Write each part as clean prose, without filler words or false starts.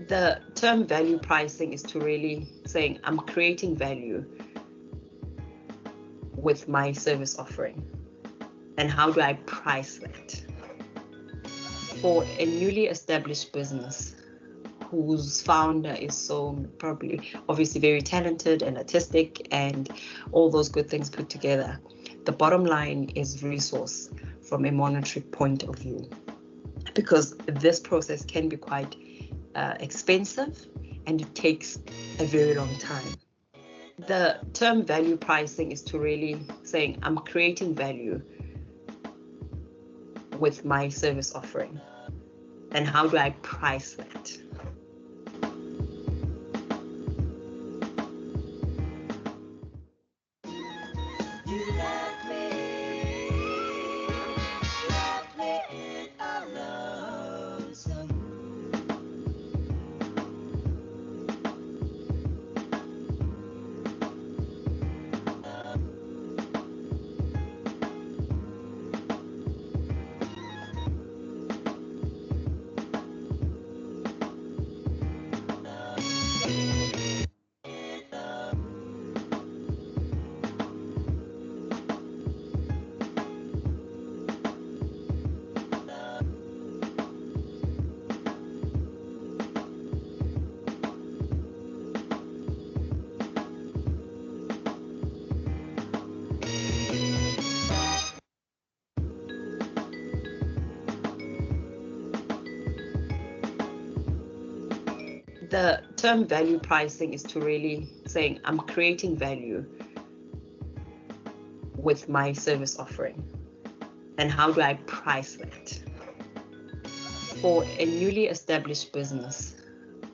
The term value pricing is to really saying I'm creating value with my service offering. And how do I price that? For a newly established business whose founder is so probably obviously very talented and artistic and all those good things put together, the bottom line is resource from a monetary point of view, because this process can be quite expensive and it takes a very long time. The term value pricing is to really saying I'm creating value with my service offering. And how do I price that? The term value pricing is to really saying I'm creating value with my service offering. And how do I price that? For a newly established business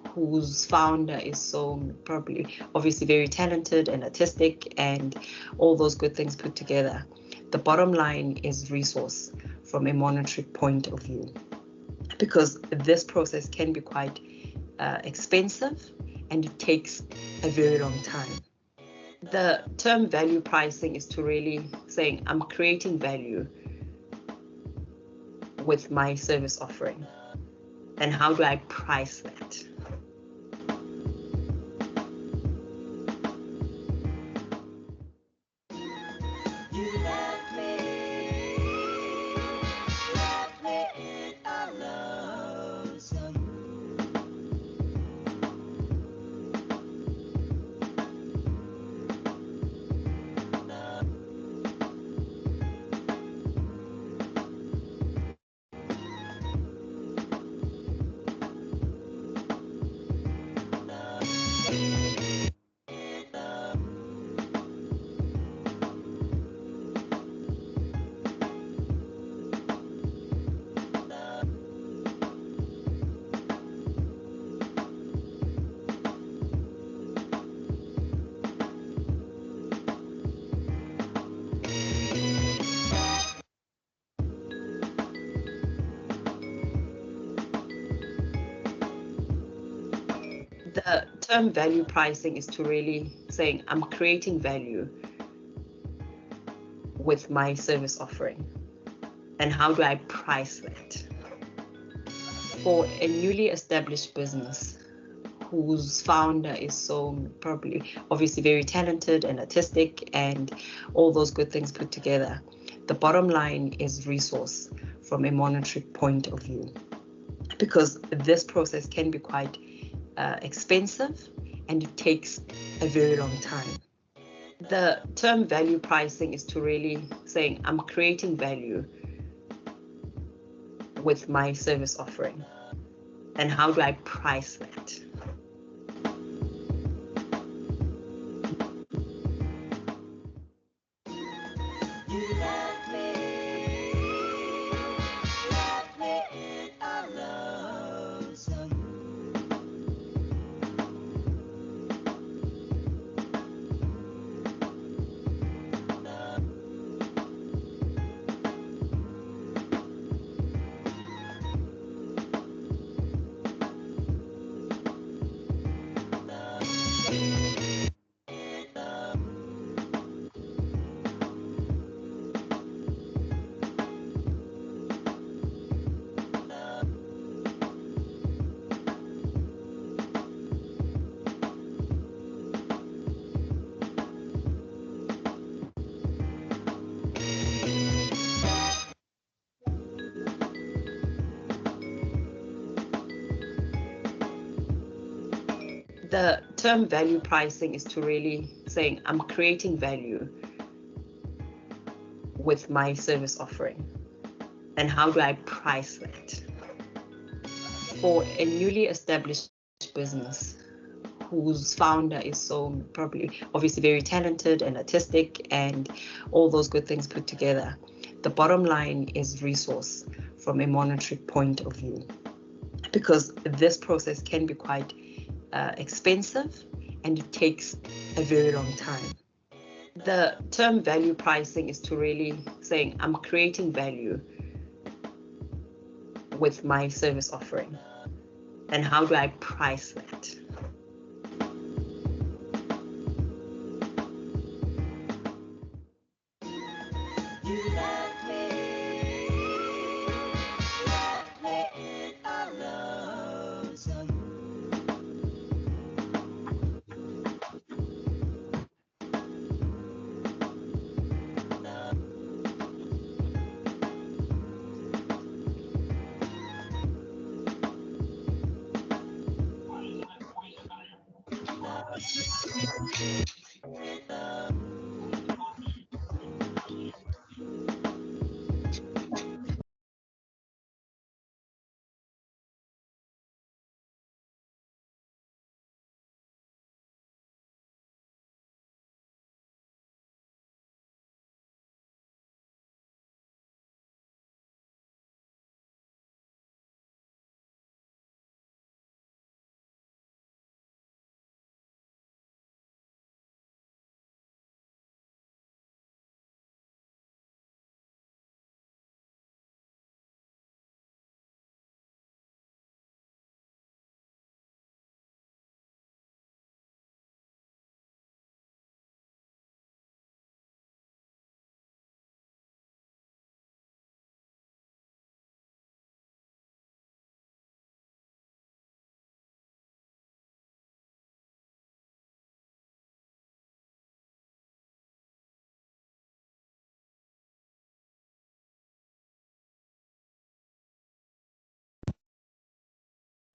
whose founder is so probably obviously very talented and artistic and all those good things put together, the bottom line is resource from a monetary point of view, because this process can be quite expensive and it takes a very long time. The term value pricing is to really saying I'm creating value with my service offering. And how do I price that? The term value pricing is to really saying I'm creating value with my service offering. And how do I price that? For a newly established business whose founder is so probably obviously very talented and artistic and all those good things put together, the bottom line is resource from a monetary point of view, because this process can be quite expensive and it takes a very long time. The term value pricing is to really saying I'm creating value with my service offering. And how do I price that? The term value pricing is to really saying I'm creating value with my service offering. And how do I price that? For a newly established business whose founder is so probably obviously very talented and artistic and all those good things put together, the bottom line is resource from a monetary point of view, because this process can be quite expensive and it takes a very long time. The term value pricing is to really saying I'm creating value with my service offering. And how do I price that?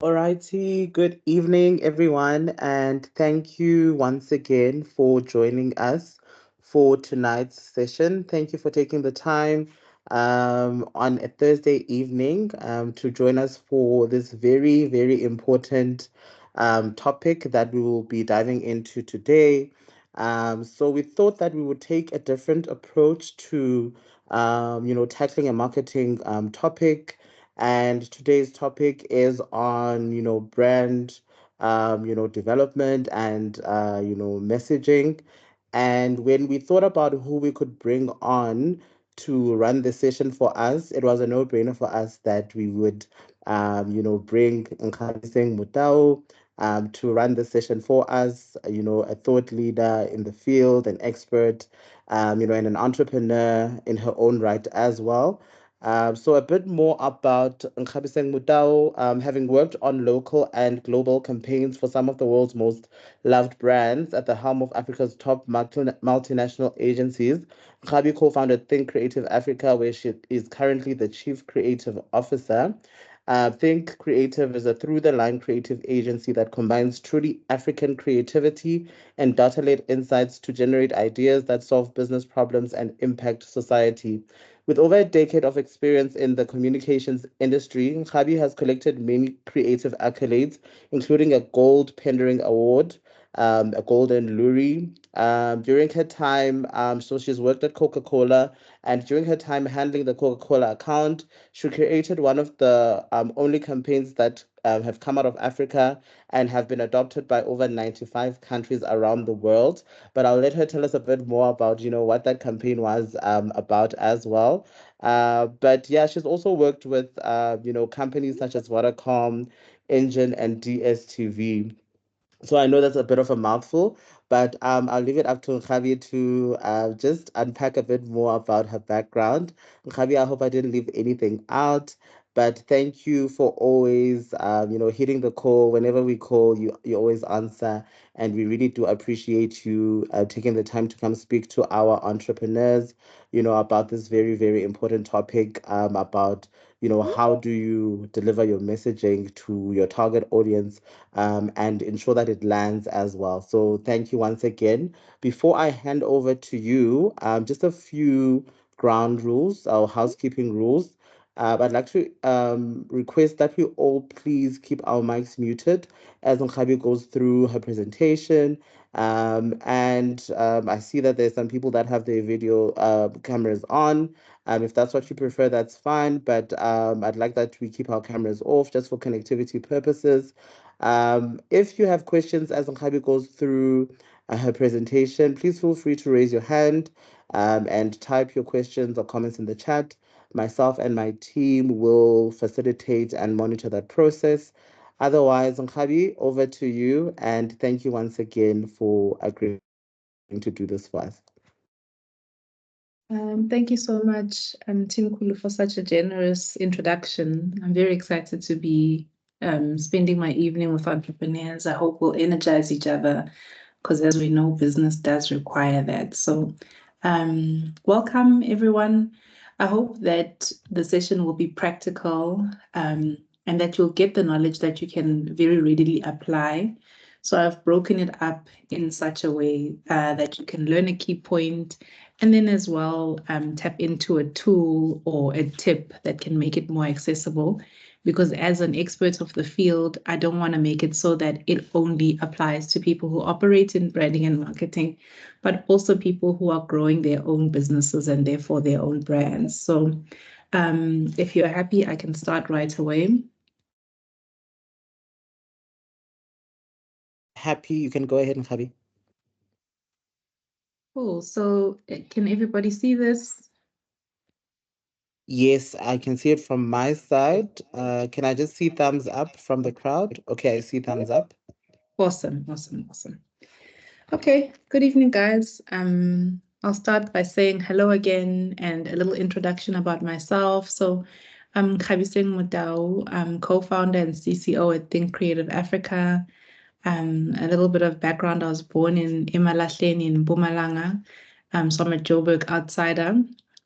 Alrighty, good evening, everyone, and thank you once again for joining us for tonight's session. Thank you for taking the time on a Thursday evening to join us for this very, very important topic that we will be diving into today. So we thought that we would take a different approach to, tackling a marketing topic, and today's topic is on, brand, development and, messaging. And when we thought about who we could bring on to run the session for us, it was a no-brainer for us that we would, bring Nkhabiseng Mutau to run the session for us, a thought leader in the field, an expert, and an entrepreneur in her own right as well. So a bit more about Nkhabiseng Mutau, having worked on local and global campaigns for some of the world's most loved brands at the helm of Africa's top multinational agencies. Nkhabi co-founded Think Creative Africa, where she is currently the Chief Creative Officer. Think Creative is a through-the-line creative agency that combines truly African creativity and data-led insights to generate ideas that solve business problems and impact society. With over a decade of experience in the communications industry, Nkhabi has collected many creative accolades, including a Gold Pendering Award, a Golden Lurie. During her time, so she's worked at Coca-Cola, and during her time handling the Coca-Cola account, she created one of the only campaigns that have come out of Africa and have been adopted by over 95 countries around the world. But I'll let her tell us a bit more about, what that campaign was about as well. But yeah, she's also worked with, companies such as Vodacom, Engine, and DSTV. So I know that's a bit of a mouthful, but I'll leave it up to Javi to just unpack a bit more about her background. Javi, I hope I didn't leave anything out. But thank you for always, hitting the call. Whenever we call, you always answer. And we really do appreciate you taking the time to come speak to our entrepreneurs, about this very, very important topic, about, how do you deliver your messaging to your target audience, and ensure that it lands as well. So thank you once again. Before I hand over to you, just a few ground rules or housekeeping rules. I'd like to request that we all please keep our mics muted as Nkgabi goes through her presentation. And I see that there's some people that have their video cameras on. If that's what you prefer, that's fine. But I'd like that we keep our cameras off just for connectivity purposes. If you have questions as Nkgabi goes through her presentation, please feel free to raise your hand and type your questions or comments in the chat. Myself and my team will facilitate and monitor that process. Otherwise, Nkgabi, over to you. And thank you once again for agreeing to do this for us. Thank you so much, Tim Kulu, for such a generous introduction. I'm very excited to be spending my evening with entrepreneurs. I hope we'll energize each other because, as we know, business does require that. So welcome, everyone. I hope that the session will be practical and that you'll get the knowledge that you can very readily apply. So I've broken it up in such a way that you can learn a key point and then as well tap into a tool or a tip that can make it more accessible. Because as an expert of the field, I don't want to make it so that it only applies to people who operate in branding and marketing, but also people who are growing their own businesses and therefore their own brands. So if you're happy, I can start right away. Happy, you can go ahead, Nkgabi. Cool. So can everybody see this? Yes, I can see it from my side. Can I just see thumbs up from the crowd? Okay, I see thumbs up. Awesome. Okay, good evening, guys. I'll start by saying hello again and a little introduction about myself. So I'm Khabiseng Mudau. I'm co-founder and CCO at Think Creative Africa. A little bit of background, I was born in Emalahleni in Mpumalanga. So I'm a Joburg outsider.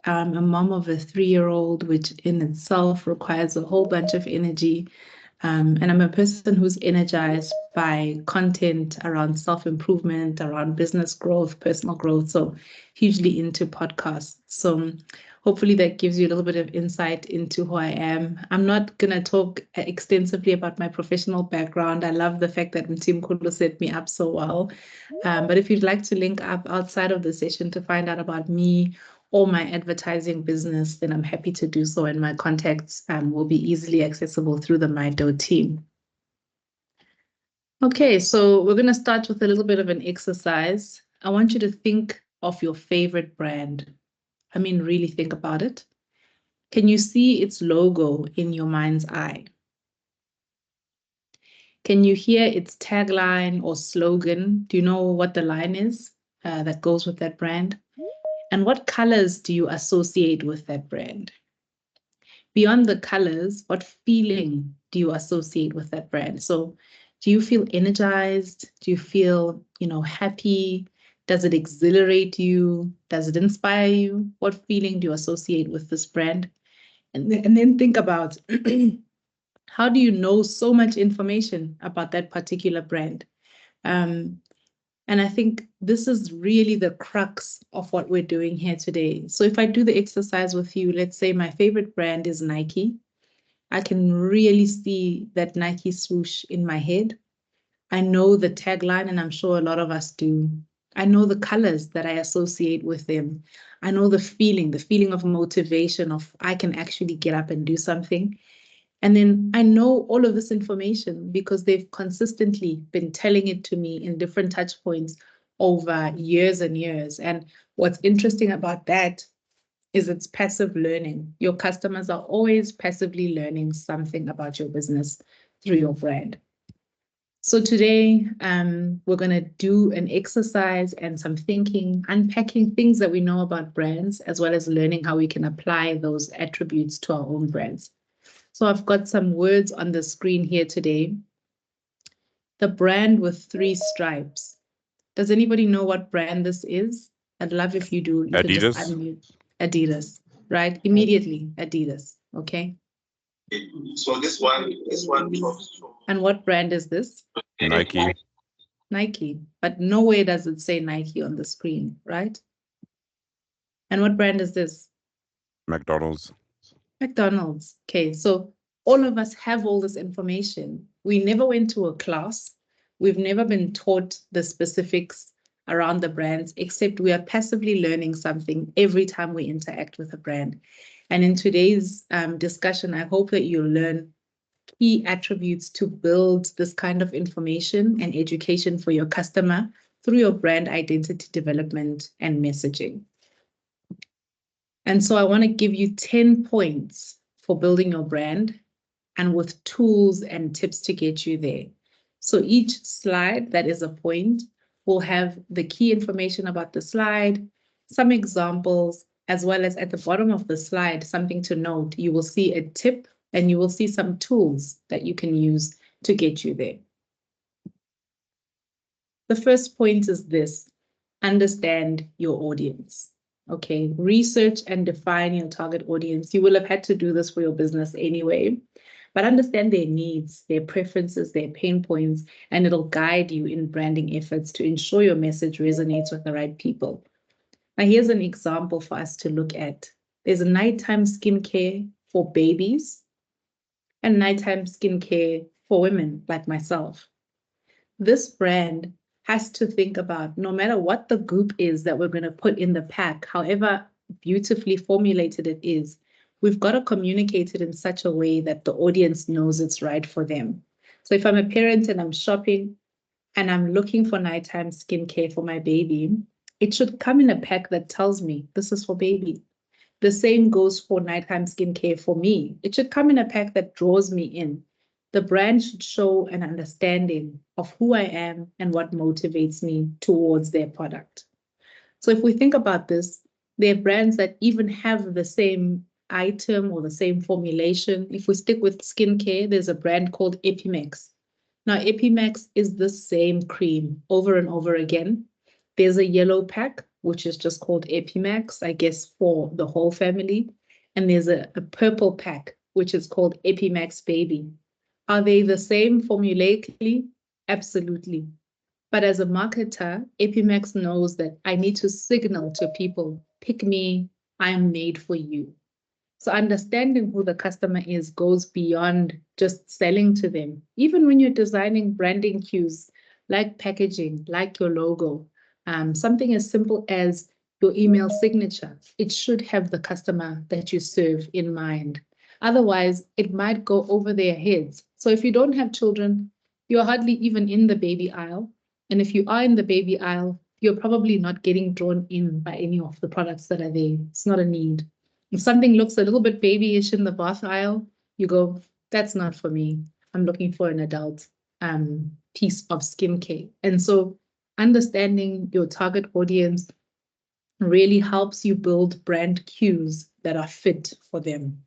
I'm a mom of a 3-year-old, which in itself requires a whole bunch of energy. And I'm a person who's energized by content around self-improvement, around business growth, personal growth. So hugely into podcasts. So hopefully that gives you a little bit of insight into who I am. I'm not going to talk extensively about my professional background. I love the fact that Tim Kulu set me up so well. But if you'd like to link up outside of the session to find out about me or my advertising business, then I'm happy to do so, and my contacts will be easily accessible through the MyDo team. Okay, so we're going to start with a little bit of an exercise. I want you to think of your favorite brand. I mean, really think about it. Can you see its logo in your mind's eye? Can you hear its tagline or slogan? Do you know what the line is that goes with that brand? And what colors do you associate with that brand? Beyond the colors, what feeling do you associate with that brand? So do you feel energized? Do you feel, happy? Does it exhilarate you? Does it inspire you? What feeling do you associate with this brand? And then think about how do you know so much information about that particular brand? And I think this is really the crux of what we're doing here today. So if I do the exercise with you, let's say my favorite brand is Nike. I can really see that Nike swoosh in my head. I know the tagline, and I'm sure a lot of us do. I know the colors that I associate with them. I know the feeling of motivation of I can actually get up and do something. And then I know all of this information because they've consistently been telling it to me in different touch points over years and years. And what's interesting about that is it's passive learning. Your customers are always passively learning something about your business through your brand. So today, we're going to do an exercise and some thinking, unpacking things that we know about brands, as well as learning how we can apply those attributes to our own brands. So I've got some words on the screen here today. The brand with 3 stripes. Does anybody know what brand this is? I'd love if you do. You could just Adidas. unmute. Adidas, right? Immediately, Adidas, okay? So this one talks to And what brand is this? Nike. Nike, but nowhere does it say Nike on the screen, right? And what brand is this? McDonald's. McDonald's. Okay, so all of us have all this information. We never went to a class. We've never been taught the specifics around the brands, except we are passively learning something every time we interact with a brand. And in today's discussion, I hope that you'll learn key attributes to build this kind of information and education for your customer through your brand identity development and messaging. And so I want to give you 10 points for building your brand and with tools and tips to get you there. So each slide that is a point will have the key information about the slide, some examples, as well as at the bottom of the slide, something to note. You will see a tip and you will see some tools that you can use to get you there. The first point is this: understand your audience. Okay, research and define your target audience. You will have had to do this for your business anyway, but understand their needs, their preferences, their pain points, and it'll guide you in branding efforts to ensure your message resonates with the right people. Now, here's an example for us to look at. There's a nighttime skincare for babies and nighttime skincare for women like myself. This brand has to think about, no matter what the goop is that we're going to put in the pack, however beautifully formulated it is, we've got to communicate it in such a way that the audience knows it's right for them. So if I'm a parent and I'm shopping and I'm looking for nighttime skincare for my baby, it should come in a pack that tells me this is for baby. The same goes for nighttime skincare for me. It should come in a pack that draws me in. The brand should show an understanding of who I am and what motivates me towards their product. So if we think about this, there are brands that even have the same item or the same formulation. If we stick with skincare, there's a brand called Epimax. Now, Epimax is the same cream over and over again. There's a yellow pack, which is just called Epimax, I guess, for the whole family. And there's a purple pack, which is called Epimax Baby. Are they the same formulaically? Absolutely. But as a marketer, Epimax knows that I need to signal to people, pick me, I'm made for you. So understanding who the customer is goes beyond just selling to them. Even when you're designing branding cues, like packaging, like your logo, something as simple as your email signature, it should have the customer that you serve in mind. Otherwise, it might go over their heads. So if you don't have children, you're hardly even in the baby aisle. And if you are in the baby aisle, you're probably not getting drawn in by any of the products that are there. It's not a need. If something looks a little bit babyish in the bath aisle, you go, that's not for me. I'm looking for an adult piece of skincare. And so understanding your target audience really helps you build brand cues that are fit for them.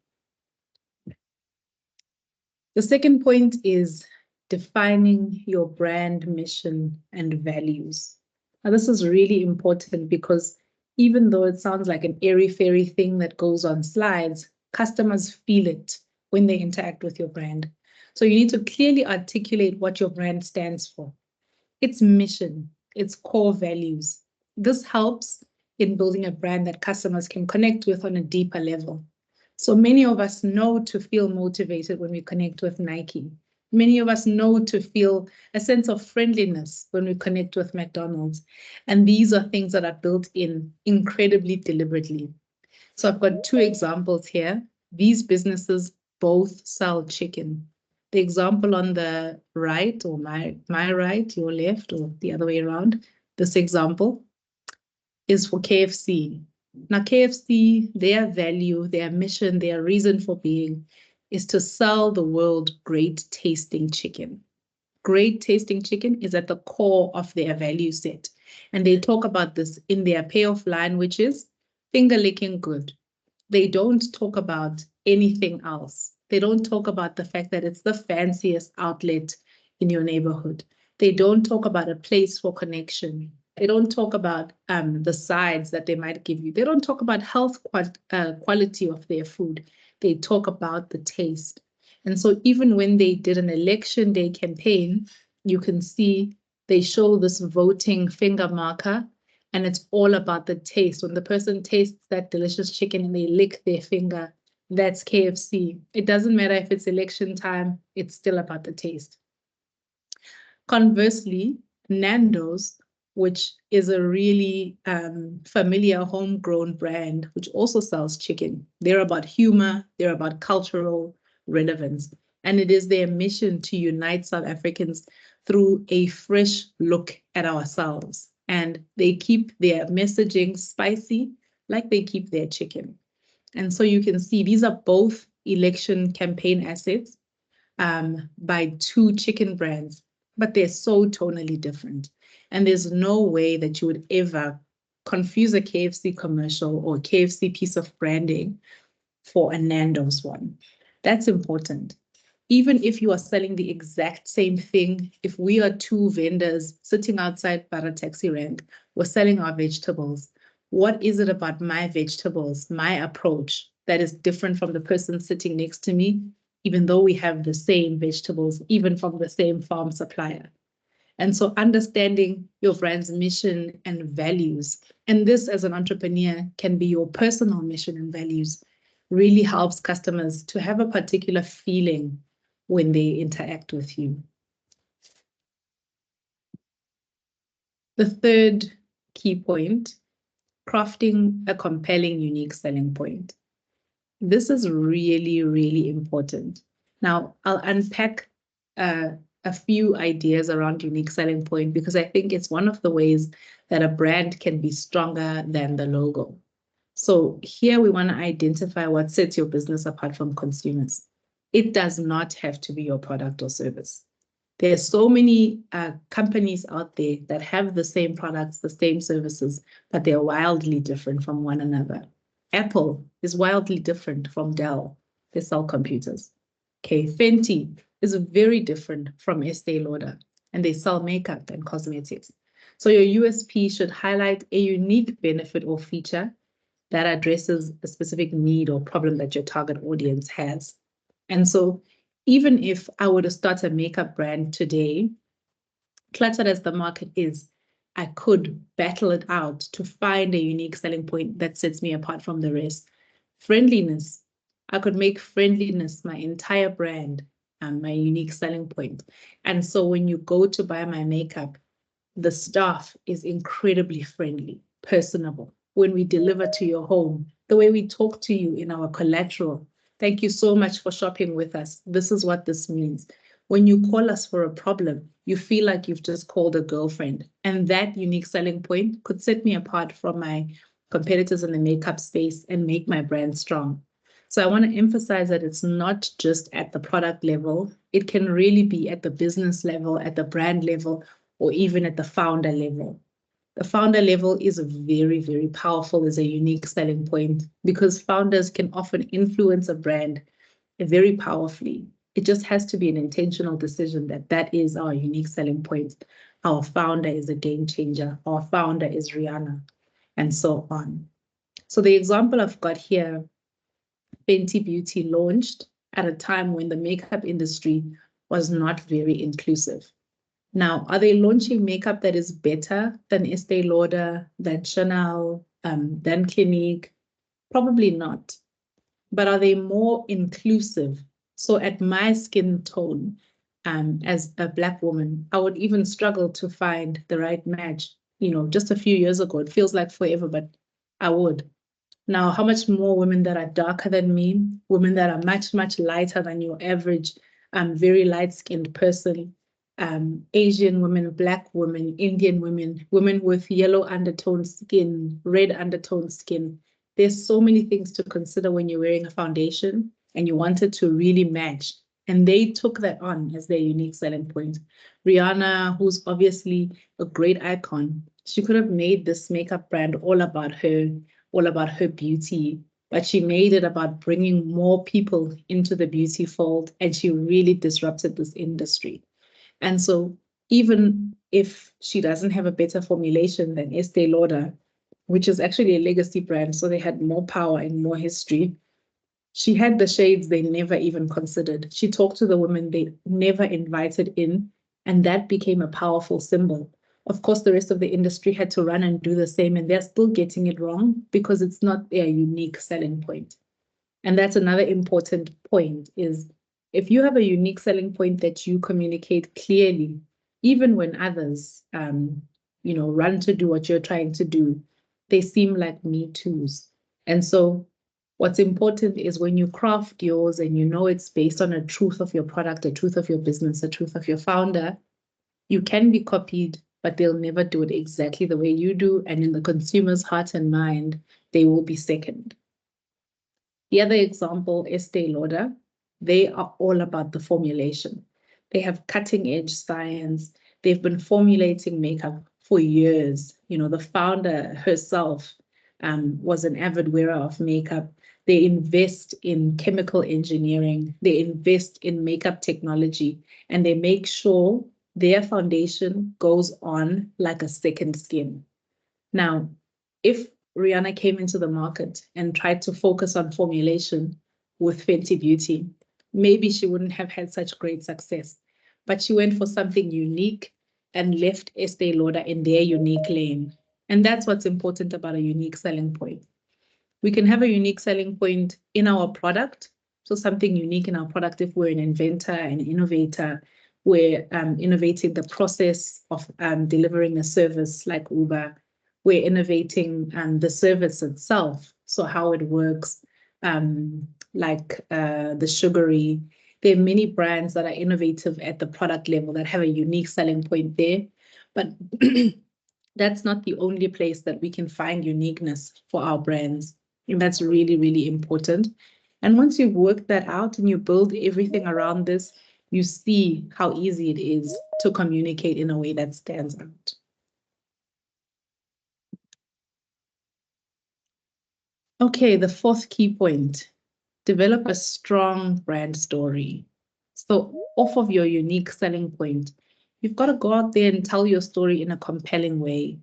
The second point is defining your brand mission and values. Now, this is really important because even though it sounds like an airy-fairy thing that goes on slides, customers feel it when they interact with your brand. So you need to clearly articulate what your brand stands for. Its mission, its core values. This helps in building a brand that customers can connect with on a deeper level. So many of us know to feel motivated when we connect with Nike. Many of us know to feel a sense of friendliness when we connect with McDonald's. And these are things that are built in incredibly deliberately. So I've got 2 examples here. These businesses both sell chicken. The example on the right, or my right, your left, or the other way around, this example is for KFC. Now, KFC, their value, their mission, their reason for being is to sell the world great tasting chicken. Great tasting chicken is at the core of their value set. And they talk about this in their payoff line, which is finger licking good. They don't talk about anything else. They don't talk about the fact that it's the fanciest outlet in your neighborhood. They don't talk about a place for connection. They don't talk about the sides that they might give you. They don't talk about health quality of their food. They talk about the taste. And so even when they did an election day campaign, you can see they show this voting finger marker, and it's all about the taste. When the person tastes that delicious chicken and they lick their finger, that's KFC. It doesn't matter if it's election time, it's still about the taste. Conversely, Nando's, which is a really familiar homegrown brand, which also sells chicken. They're about humor, they're about cultural relevance. And it is their mission to unite South Africans through a fresh look at ourselves. And they keep their messaging spicy like they keep their chicken. And so you can see these are both election campaign assets by two chicken brands, but they're so tonally different. And there's no way that you would ever confuse a KFC commercial or KFC piece of branding for a Nando's one. That's important. Even if you are selling the exact same thing, if we are two vendors sitting outside Para Taxi Rank, we're selling our vegetables. What is it about my vegetables, my approach, that is different from the person sitting next to me, even though we have the same vegetables, even from the same farm supplier? And so understanding your brand's mission and values, and this as an entrepreneur can be your personal mission and values, really helps customers to have a particular feeling when they interact with you. The third key point, crafting a compelling, unique selling point. This is really, really important. Now, I'll unpack a few ideas around unique selling point because I think it's one of the ways that a brand can be stronger than the logo. So here we want to identify what sets your business apart from consumers. It does not have to be your product or service. There are so many companies out there that have the same products, the same services, but they're wildly different from one another. Apple is wildly different from Dell. They sell computers. Okay, Fenty is very different from Estee Lauder, and they sell makeup and cosmetics. So your USP should highlight a unique benefit or feature that addresses a specific need or problem that your target audience has. And so even if I were to start a makeup brand today, cluttered as the market is, I could battle it out to find a unique selling point that sets me apart from the rest. Friendliness. I could make friendliness my entire brand and my unique selling point. And so when you go to buy my makeup, the staff is incredibly friendly, personable. When we deliver to your home, the way we talk to you in our collateral, thank you so much for shopping with us. This is what this means. When you call us for a problem, you feel like you've just called a girlfriend. And that unique selling point could set me apart from my competitors in the makeup space and make my brand strong. So I want to emphasize that it's not just at the product level. It can really be at the business level, at the brand level, or even at the founder level. The founder level is very, very powerful as a unique selling point because founders can often influence a brand very powerfully. It just has to be an intentional decision that that is our unique selling point. Our founder is a game changer. Our founder is Rihanna, and so on. So the example I've got here, Fenty Beauty launched at a time when the makeup industry was not very inclusive. Now, are they launching makeup that is better than Estee Lauder, than Chanel, than Clinique? Probably not. But are they more inclusive? So at my skin tone, as a Black woman, I would even struggle to find the right match. You know, just a few years ago, it feels like forever, but I would. Now, how much more women that are darker than me, women that are much, much lighter than your average, very light-skinned person, Asian women, Black women, Indian women, women with yellow undertone skin, red undertone skin. There's so many things to consider when you're wearing a foundation and you want it to really match. And they took that on as their unique selling point. Rihanna, who's obviously a great icon, she could have made this makeup brand all about her beauty, but she made it about bringing more people into the beauty fold, and she really disrupted this industry. And so even if she doesn't have a better formulation than Estee Lauder, which is actually a legacy brand, so they had more power and more history, she had the shades they never even considered. She talked to the women they never invited in, and that became a powerful symbol. Of course, the rest of the industry had to run and do the same, and they're still getting it wrong because it's not their unique selling point. And that's another important point, is if you have a unique selling point that you communicate clearly, even when others run to do what you're trying to do, they seem like me toos. And so what's important is when you craft yours and you know it's based on a truth of your product, a truth of your business, a truth of your founder, you can be copied, but they'll never do it exactly the way you do. And in the consumer's heart and mind, they will be second. The other example, Estee Lauder, they are all about the formulation. They have cutting edge science. They've been formulating makeup for years. The founder herself was an avid wearer of makeup. They invest in chemical engineering. They invest in makeup technology, and they make sure their foundation goes on like a second skin. Now, if Rihanna came into the market and tried to focus on formulation with Fenty Beauty, maybe she wouldn't have had such great success. But she went for something unique and left Estee Lauder in their unique lane. And that's what's important about a unique selling point. We can have a unique selling point in our product. So something unique in our product, if we're an inventor, an innovator, we're innovating the process of delivering a service like Uber. We're innovating the service itself, so how it works, like the Sugary. There are many brands that are innovative at the product level that have a unique selling point there, but that's not the only place that we can find uniqueness for our brands. And that's really, really important. And once you've worked that out and you build everything around this, you see how easy it is to communicate in a way that stands out. Okay, the fourth key point, develop a strong brand story. So off of your unique selling point, you've got to go out there and tell your story in a compelling way.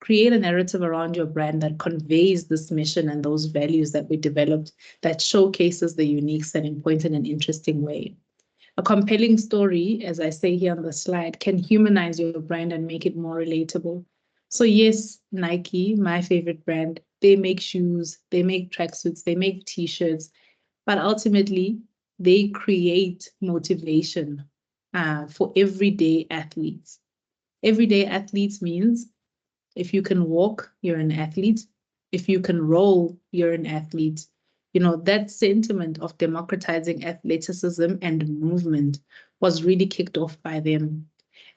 Create a narrative around your brand that conveys this mission and those values that we developed, that showcases the unique selling point in an interesting way. A compelling story, as I say here on the slide, can humanize your brand and make it more relatable. So yes, Nike, my favorite brand, they make shoes, they make tracksuits, they make t-shirts, but ultimately they create motivation for everyday athletes. Everyday athletes means if you can walk, you're an athlete. If you can roll, you're an athlete. That sentiment of democratizing athleticism and movement was really kicked off by them.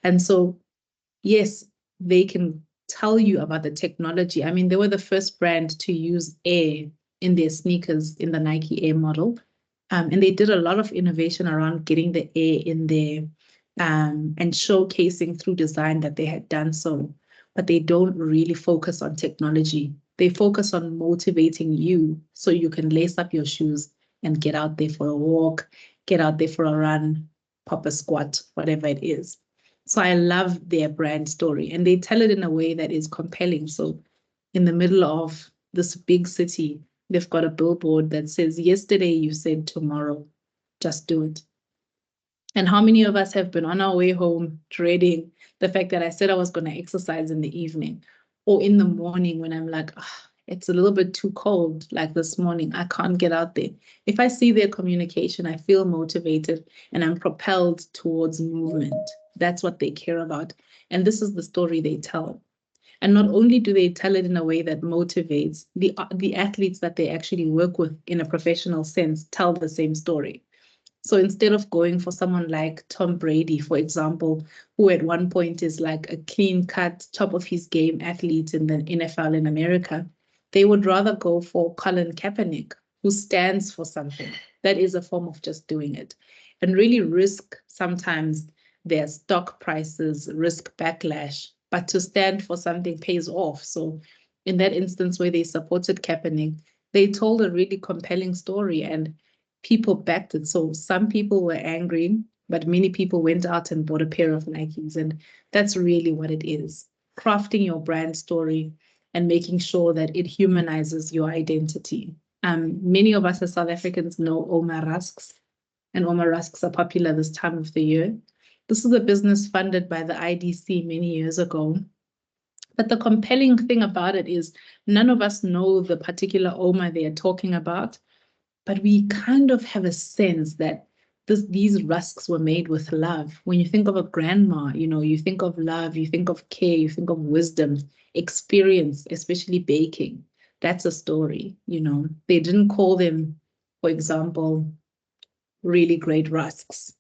And so, yes, they can tell you about the technology. I mean, they were the first brand to use air in their sneakers in the Nike Air model. And they did a lot of innovation around getting the air in there and showcasing through design that they had done so. But they don't really focus on technology. They focus on motivating you so you can lace up your shoes and get out there for a walk, get out there for a run, pop a squat, whatever it is. So I love their brand story, and they tell it in a way that is compelling. So in the middle of this big city, they've got a billboard that says, yesterday you said tomorrow, just do it. And how many of us have been on our way home dreading the fact that I said I was going to exercise in the evening or in the morning when I'm like, it's a little bit too cold, like this morning, I can't get out there. If I see their communication, I feel motivated and I'm propelled towards movement. That's what they care about. And this is the story they tell. And not only do they tell it in a way that motivates, the athletes that they actually work with in a professional sense tell the same story. So instead of going for someone like Tom Brady, for example, who at one point is like a clean-cut, top of his game athlete in the NFL in America, they would rather go for Colin Kaepernick, who stands for something. That is a form of just doing it. And really risk sometimes their stock prices, risk backlash, but to stand for something pays off. So in that instance where they supported Kaepernick, they told a really compelling story and people backed it. So some people were angry, but many people went out and bought a pair of Nikes. And that's really what it is. Crafting your brand story and making sure that it humanizes your identity. Many of us as South Africans know Oma Rusks, and Oma Rusks are popular this time of the year. This is a business funded by the IDC many years ago. But the compelling thing about it is none of us know the particular Oma they are talking about, but we kind of have a sense that these rusks were made with love. When you think of a grandma, you think of love, you think of care, you think of wisdom, experience, especially baking. That's a story, They didn't call them, for example, really great rusks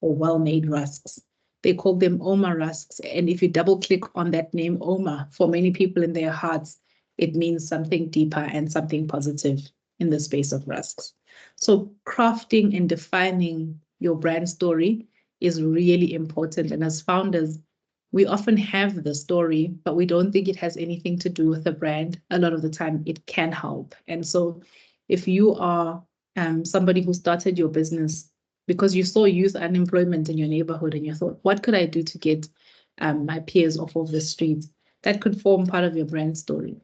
or well-made rusks. They called them Oma Rusks. And if you double click on that name Oma, for many people in their hearts, it means something deeper and something positive in the space of rusks. So crafting and defining your brand story is really important. And as founders, we often have the story, but we don't think it has anything to do with the brand. A lot of the time it can help. And so if you are somebody who started your business because you saw youth unemployment in your neighborhood and you thought, what could I do to get my peers off of the streets? That could form part of your brand story.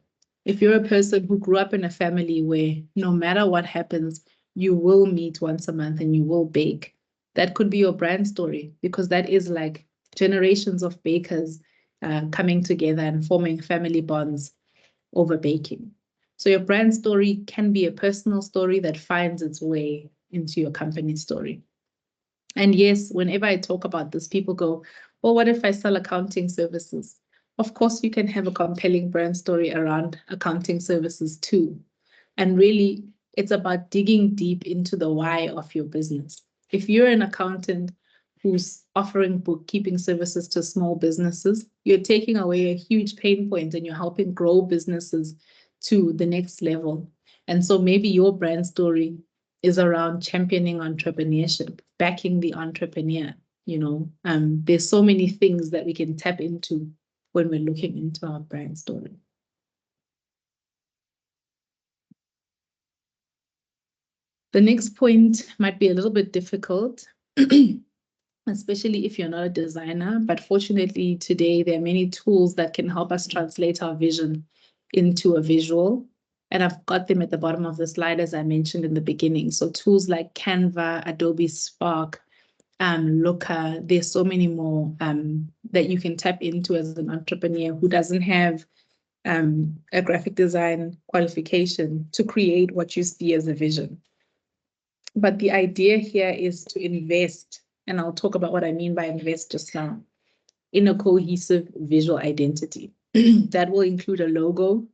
If you're a person who grew up in a family where no matter what happens, you will meet once a month and you will bake, that could be your brand story, because that is like generations of bakers coming together and forming family bonds over baking. So your brand story can be a personal story that finds its way into your company story. And yes, whenever I talk about this, people go, well, what if I sell accounting services? Of course, you can have a compelling brand story around accounting services too. And really, it's about digging deep into the why of your business. If you're an accountant who's offering bookkeeping services to small businesses, you're taking away a huge pain point and you're helping grow businesses to the next level. And so maybe your brand story is around championing entrepreneurship, backing the entrepreneur. There's so many things that we can tap into when we're looking into our brand story. The next point might be a little bit difficult, especially if you're not a designer, but fortunately today there are many tools that can help us translate our vision into a visual. And I've got them at the bottom of the slide, as I mentioned in the beginning. So tools like Canva, Adobe Spark, Looker, there's so many more that you can tap into as an entrepreneur who doesn't have a graphic design qualification to create what you see as a vision. But the idea here is to invest, and I'll talk about what I mean by invest just now, in a cohesive visual identity. That will include a logo,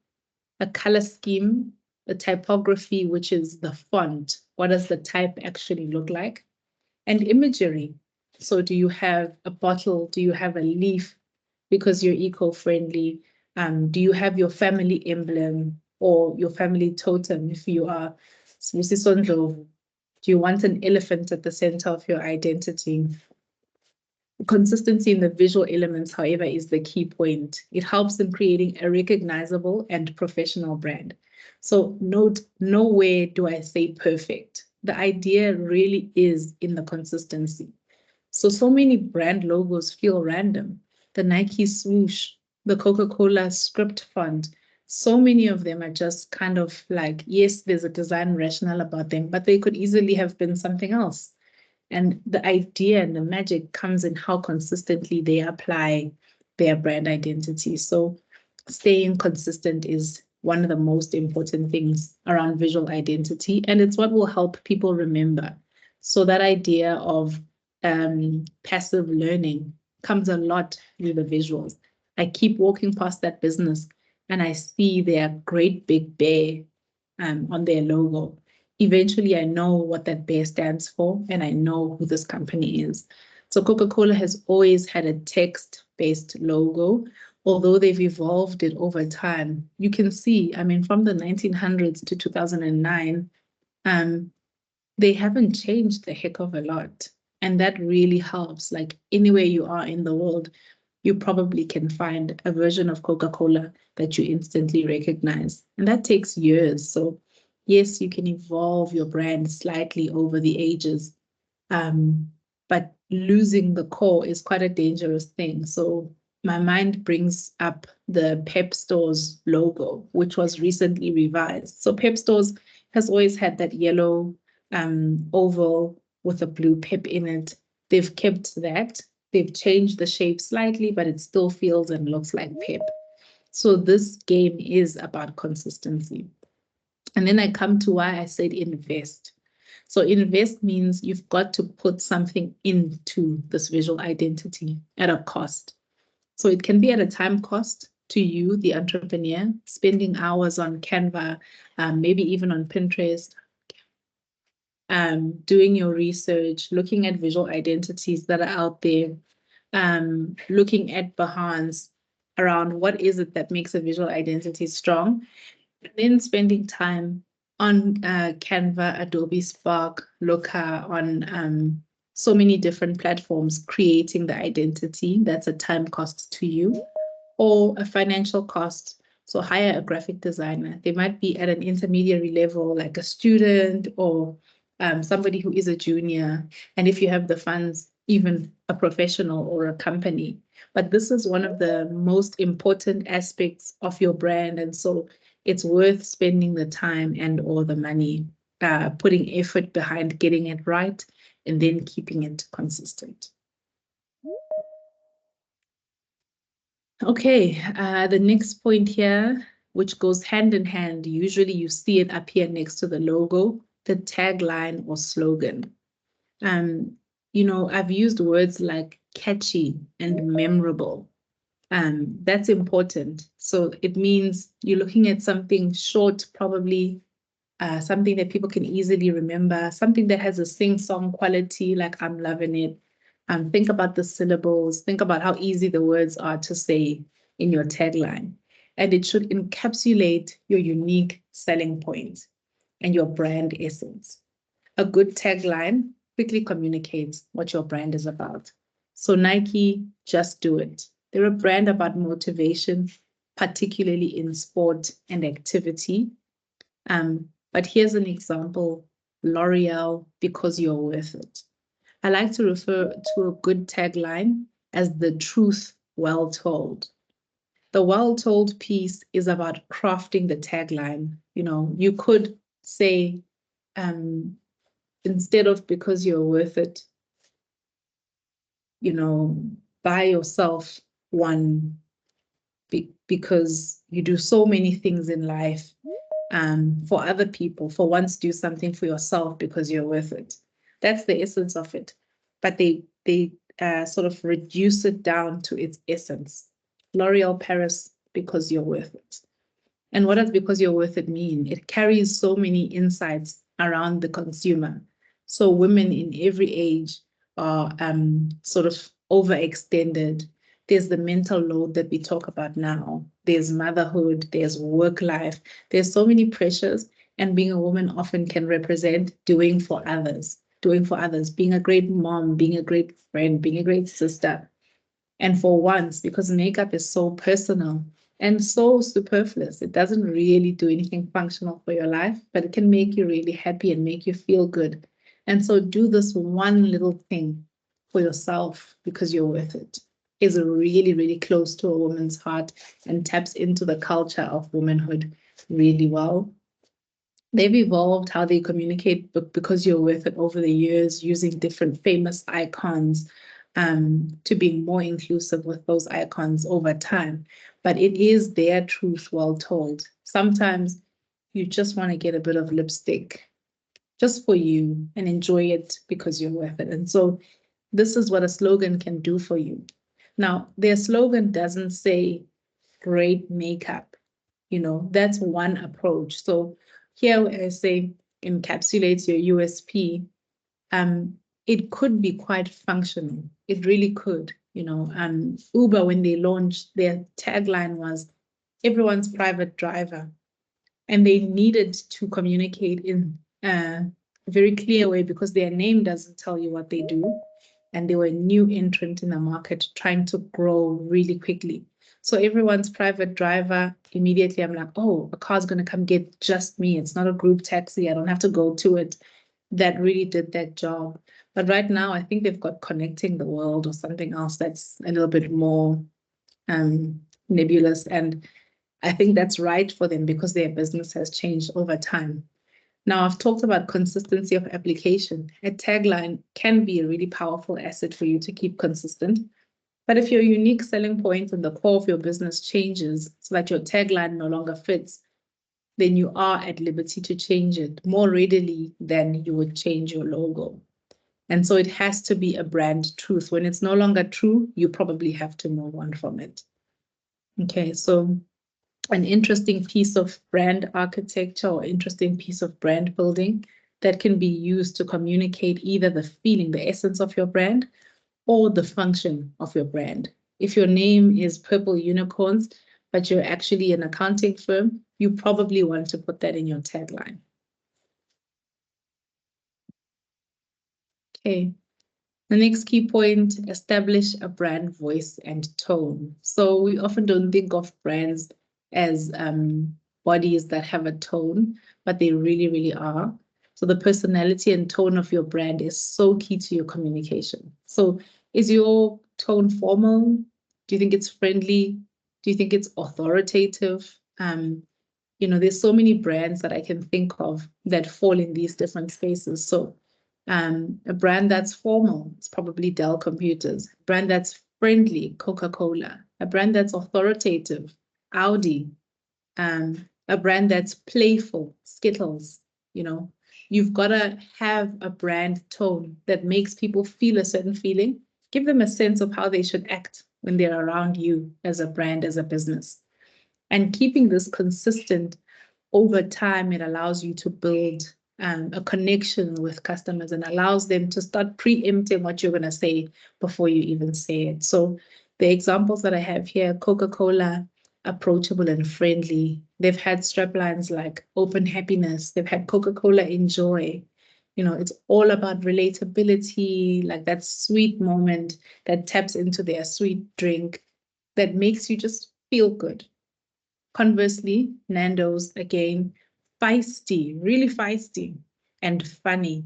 a color scheme, a typography, which is the font. What does the type actually look like? And imagery. So do you have a bottle? Do you have a leaf because you're eco-friendly? Do you have your family emblem or your family totem if you are Smisisondlovu? Do you want an elephant at the center of your identity? Consistency in the visual elements, however, is the key point. It helps in creating a recognizable and professional brand. So note, nowhere do I say perfect. The idea really is in the consistency. So many brand logos feel random. The Nike swoosh, the Coca-Cola script font, so many of them are just kind of like, yes, there's a design rationale about them, but they could easily have been something else. And the idea and the magic comes in how consistently they apply their brand identity. So staying consistent is one of the most important things around visual identity, and it's what will help people remember. So that idea of passive learning comes a lot through the visuals. I keep walking past that business and I see their great big bear on their logo. Eventually, I know what that bear stands for and I know who this company is. So Coca-Cola has always had a text-based logo, although they've evolved it over time. You can see, I mean, from the 1900s to 2009, they haven't changed a heck of a lot. And that really helps. Like anywhere you are in the world, you probably can find a version of Coca-Cola that you instantly recognize. And that takes years. So Yes, you can evolve your brand slightly over the ages, but losing the core is quite a dangerous thing. So my mind brings up the Pep Stores logo, which was recently revised. So Pep Stores has always had that yellow oval with a blue pep in it. They've kept that. They've changed the shape slightly, but it still feels and looks like Pep. So this game is about consistency. And then I come to why I said invest. So invest means you've got to put something into this visual identity at a cost. So it can be at a time cost to you, the entrepreneur, spending hours on Canva, maybe even on Pinterest, doing your research, looking at visual identities that are out there, looking at Behance around what is it that makes a visual identity strong, and then spending time on Canva, Adobe Spark, Looker, on so many different platforms, creating the identity. That's a time cost to you, or a financial cost. So hire a graphic designer. They might be at an intermediary level, like a student or somebody who is a junior. And if you have the funds, even a professional or a company. But this is one of the most important aspects of your brand. And so it's worth spending the time and or the money, putting effort behind getting it right and then keeping it consistent. Okay, the next point here, which goes hand in hand, usually you see it up here next to the logo, the tagline or slogan. You know, I've used words like catchy and memorable. That's important. So it means you're looking at something short, probably something that people can easily remember, something that has a sing-song quality, like I'm loving it. Think about the syllables, think about how easy the words are to say in your tagline. And it should encapsulate your unique selling point and your brand essence. A good tagline quickly communicates what your brand is about. So Nike, just do it. They're a brand about motivation, particularly in sport and activity. But here's an example, L'Oreal, because you're worth it. I like to refer to a good tagline as the truth well told. The well told piece is about crafting the tagline. You know, you could say, instead of because you're worth it, you know, buy yourself one because you do so many things in life for other people. For once, do something for yourself because you're worth it. That's the essence of it. But they sort of reduce it down to its essence. L'Oreal Paris, because you're worth it. And what does because you're worth it mean? It carries so many insights around the consumer. So women in every age are sort of overextended. There's the mental load that we talk about now. There's motherhood, there's work life. There's so many pressures. And being a woman often can represent doing for others, being a great mom, being a great friend, being a great sister. And for once, because makeup is so personal and so superfluous, it doesn't really do anything functional for your life, but it can make you really happy and make you feel good. And so do this one little thing for yourself because you're worth it. Is really, really close to a woman's heart and taps into the culture of womanhood really well. They've evolved how they communicate because you're worth it over the years, using different famous icons to be more inclusive with those icons over time. But it is their truth well told. Sometimes you just want to get a bit of lipstick just for you and enjoy it because you're worth it. And so this is what a slogan can do for you. Now, their slogan doesn't say great makeup. You know, that's one approach. So here I say encapsulates your USP. It could be quite functional. It really could. You know, Uber, when they launched, their tagline was everyone's private driver. And they needed to communicate in a very clear way because their name doesn't tell you what they do. And they were a new entrant in the market trying to grow really quickly. So everyone's private driver, immediately I'm like, oh, a car's going to come get just me. It's not a group taxi. I don't have to go to it. That really did that job. But right now, I think they've got connecting the world or something else that's a little bit more nebulous. And I think that's right for them because their business has changed over time. Now, I've talked about consistency of application. A tagline can be a really powerful asset for you to keep consistent. But if your unique selling point and the core of your business changes so that your tagline no longer fits, then you are at liberty to change it more readily than you would change your logo. And so it has to be a brand truth. When it's no longer true, you probably have to move on from it. Okay, so an interesting piece of brand architecture or interesting piece of brand building that can be used to communicate either the feeling, the essence of your brand, or the function of your brand. If your name is Purple Unicorns, but you're actually an accounting firm, you probably want to put that in your tagline. Okay. The next key point, establish a brand voice and tone. So we often don't think of brands as bodies that have a tone, but they really, really are. So the personality and tone of your brand is so key to your communication. So is your tone formal? Do you think it's friendly? Do you think it's authoritative? You know, there's so many brands that I can think of that fall in these different spaces. So a brand that's formal, it's probably Dell Computers. A brand that's friendly, Coca-Cola. A brand that's authoritative, Audi. A brand that's playful, Skittles. You know, you've got to have a brand tone that makes people feel a certain feeling. Give them a sense of how they should act when they're around you as a brand, as a business. And keeping this consistent over time, it allows you to build a connection with customers and allows them to start preempting what you're going to say before you even say it. So the examples that I have here, Coca-Cola, approachable and friendly. They've had straplines like open happiness. They've had Coca-Cola enjoy. You know, it's all about relatability, like that sweet moment that taps into their sweet drink that makes you just feel good. Conversely, Nando's, again, feisty, really feisty and funny.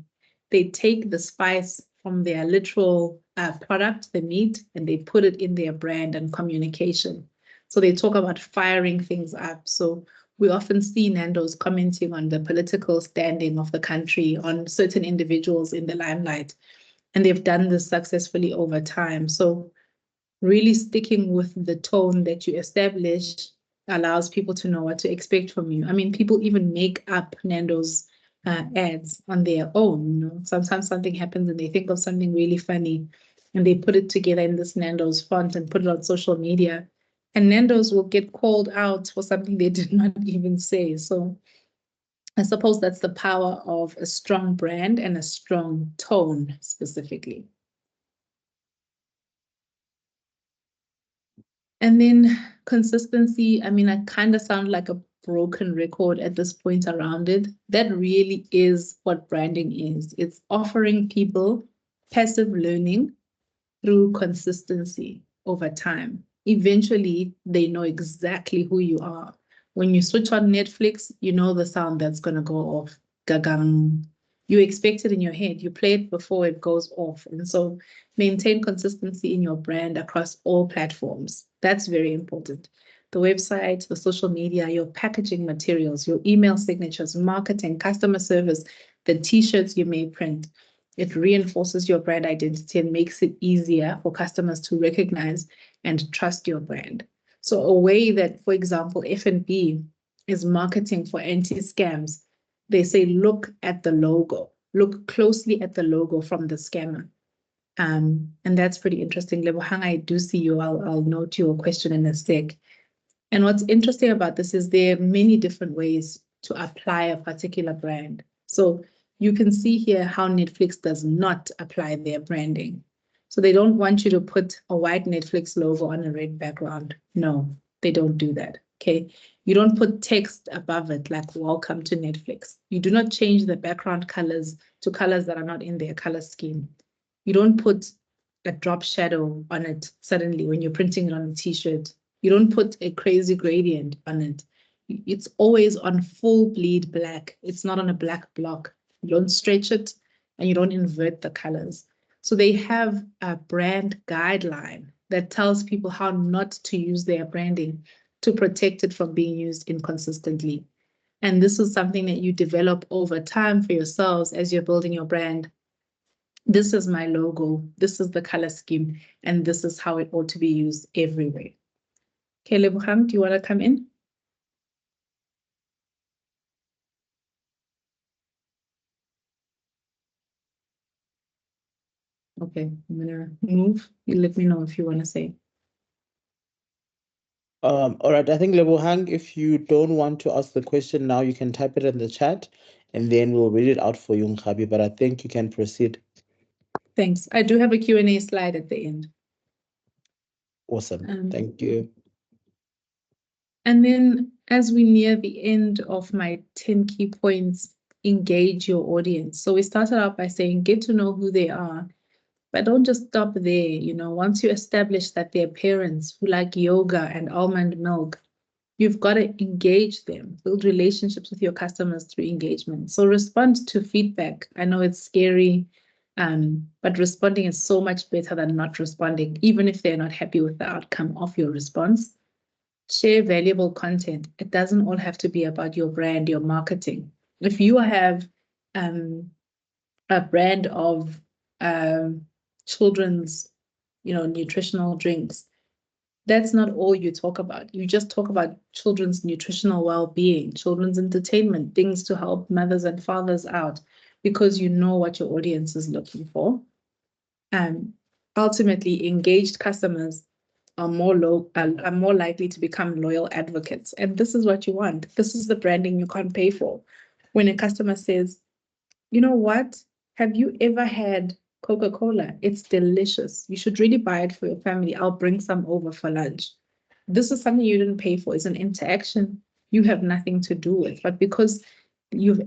They take the spice from their literal product, the meat, and they put it in their brand and communication. So they talk about firing things up. So we often see Nando's commenting on the political standing of the country, on certain individuals in the limelight, and they've done this successfully over time. So really sticking with the tone that you establish allows people to know what to expect from you. I mean, people even make up Nando's ads on their own. You know? Sometimes something happens and they think of something really funny and they put it together in this Nando's font and put it on social media. And Nando's will get called out for something they did not even say. So I suppose that's the power of a strong brand and a strong tone specifically. And then consistency, I mean, I kind of sound like a broken record at this point around it. That really is what branding is. It's offering people passive learning through consistency over time. Eventually, they know exactly who you are. When you switch on Netflix, you know the sound that's going to go off. Gagang. You expect it in your head. You play it before it goes off. And so maintain consistency in your brand across all platforms. That's very important. The website, the social media, your packaging materials, your email signatures, marketing, customer service, the t-shirts you may print. It reinforces your brand identity and makes it easier for customers to recognize and trust your brand. So a way that, for example, F&B is marketing for anti-scams, they say, look at the logo, look closely at the logo from the scammer. And that's pretty interesting. Lebohang, I do see you. I'll note your question in a sec. And what's interesting about this is there are many different ways to apply a particular brand. So you can see here how Netflix does not apply their branding. So they don't want you to put a white Netflix logo on a red background. No, they don't do that. Okay. You don't put text above it like welcome to Netflix. You do not change the background colors to colors that are not in their color scheme. You don't put a drop shadow on it suddenly when you're printing it on a t-shirt. You don't put a crazy gradient on it. It's always on full bleed black. It's not on a black block. You don't stretch it and you don't invert the colors. So they have a brand guideline that tells people how not to use their branding to protect it from being used inconsistently. And this is something that you develop over time for yourselves as you're building your brand. This is my logo, this is the color scheme, and this is how it ought to be used everywhere. Okay, Lebogang, do you want to come in? Okay, I'm gonna move. You let me know if you want to say. All right, I think Lebogang, if you don't want to ask the question now, you can type it in the chat and then we'll read it out for you, Nkgabi, but I think you can proceed. Thanks. I do have a Q&A slide at the end. Awesome, thank you. And then as we near the end of my 10 key points, engage your audience. So we started out by saying, get to know who they are, but don't just stop there. You know, once you establish that they're parents who like yoga and almond milk, you've got to engage them, build relationships with your customers through engagement. So respond to feedback. I know it's scary, but responding is so much better than not responding, even if they're not happy with the outcome of your response. Share valuable content. It doesn't all have to be about your brand, your marketing. If you have a brand of children's, nutritional drinks, that's not all you talk about. You just talk about children's nutritional well-being, children's entertainment, things to help mothers and fathers out, because you know what your audience is looking for. Ultimately, engaged customers are more likely to become loyal advocates. And this is what you want. This is the branding you can't pay for. When a customer says, you know what? Have you ever had Coca-Cola? It's delicious. You should really buy it for your family. I'll bring some over for lunch. This is something you didn't pay for. It's an interaction you have nothing to do with. But because you've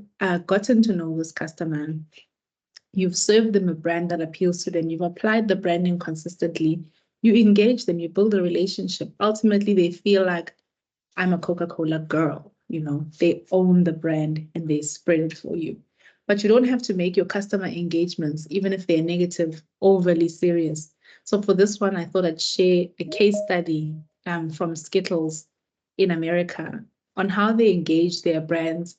gotten to know this customer, you've served them a brand that appeals to them, you've applied the branding consistently, you engage them, you build a relationship. Ultimately, they feel like, I'm a Coca-Cola girl. They own the brand and they spread it for you. But you don't have to make your customer engagements, even if they're negative, overly serious. So for this one, I thought I'd share a case study from Skittles in America on how they engage their brands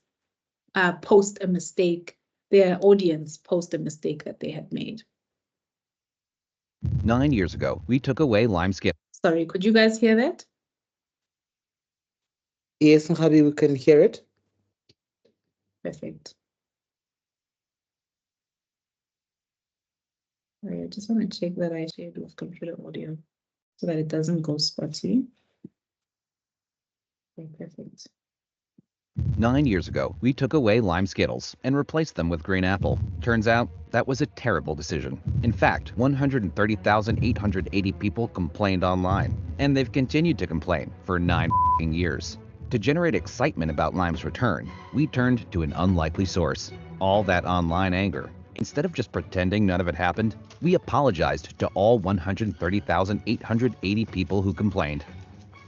post a mistake, their audience post a mistake that they had made. 9 years ago, we took away Lime Skittles. Sorry, could you guys hear that? Yes, Nkgabi, we can hear it. Perfect. All right, I just want to check that I shared with computer audio so that it doesn't go spotty. Okay, perfect. 9 years ago, we took away Lime Skittles and replaced them with Green Apple. Turns out, that was a terrible decision. In fact, 130,880 people complained online, and they've continued to complain for 9 years. To generate excitement about Lime's return, we turned to an unlikely source, all that online anger. Instead of just pretending none of it happened, we apologized to all 130,880 people who complained.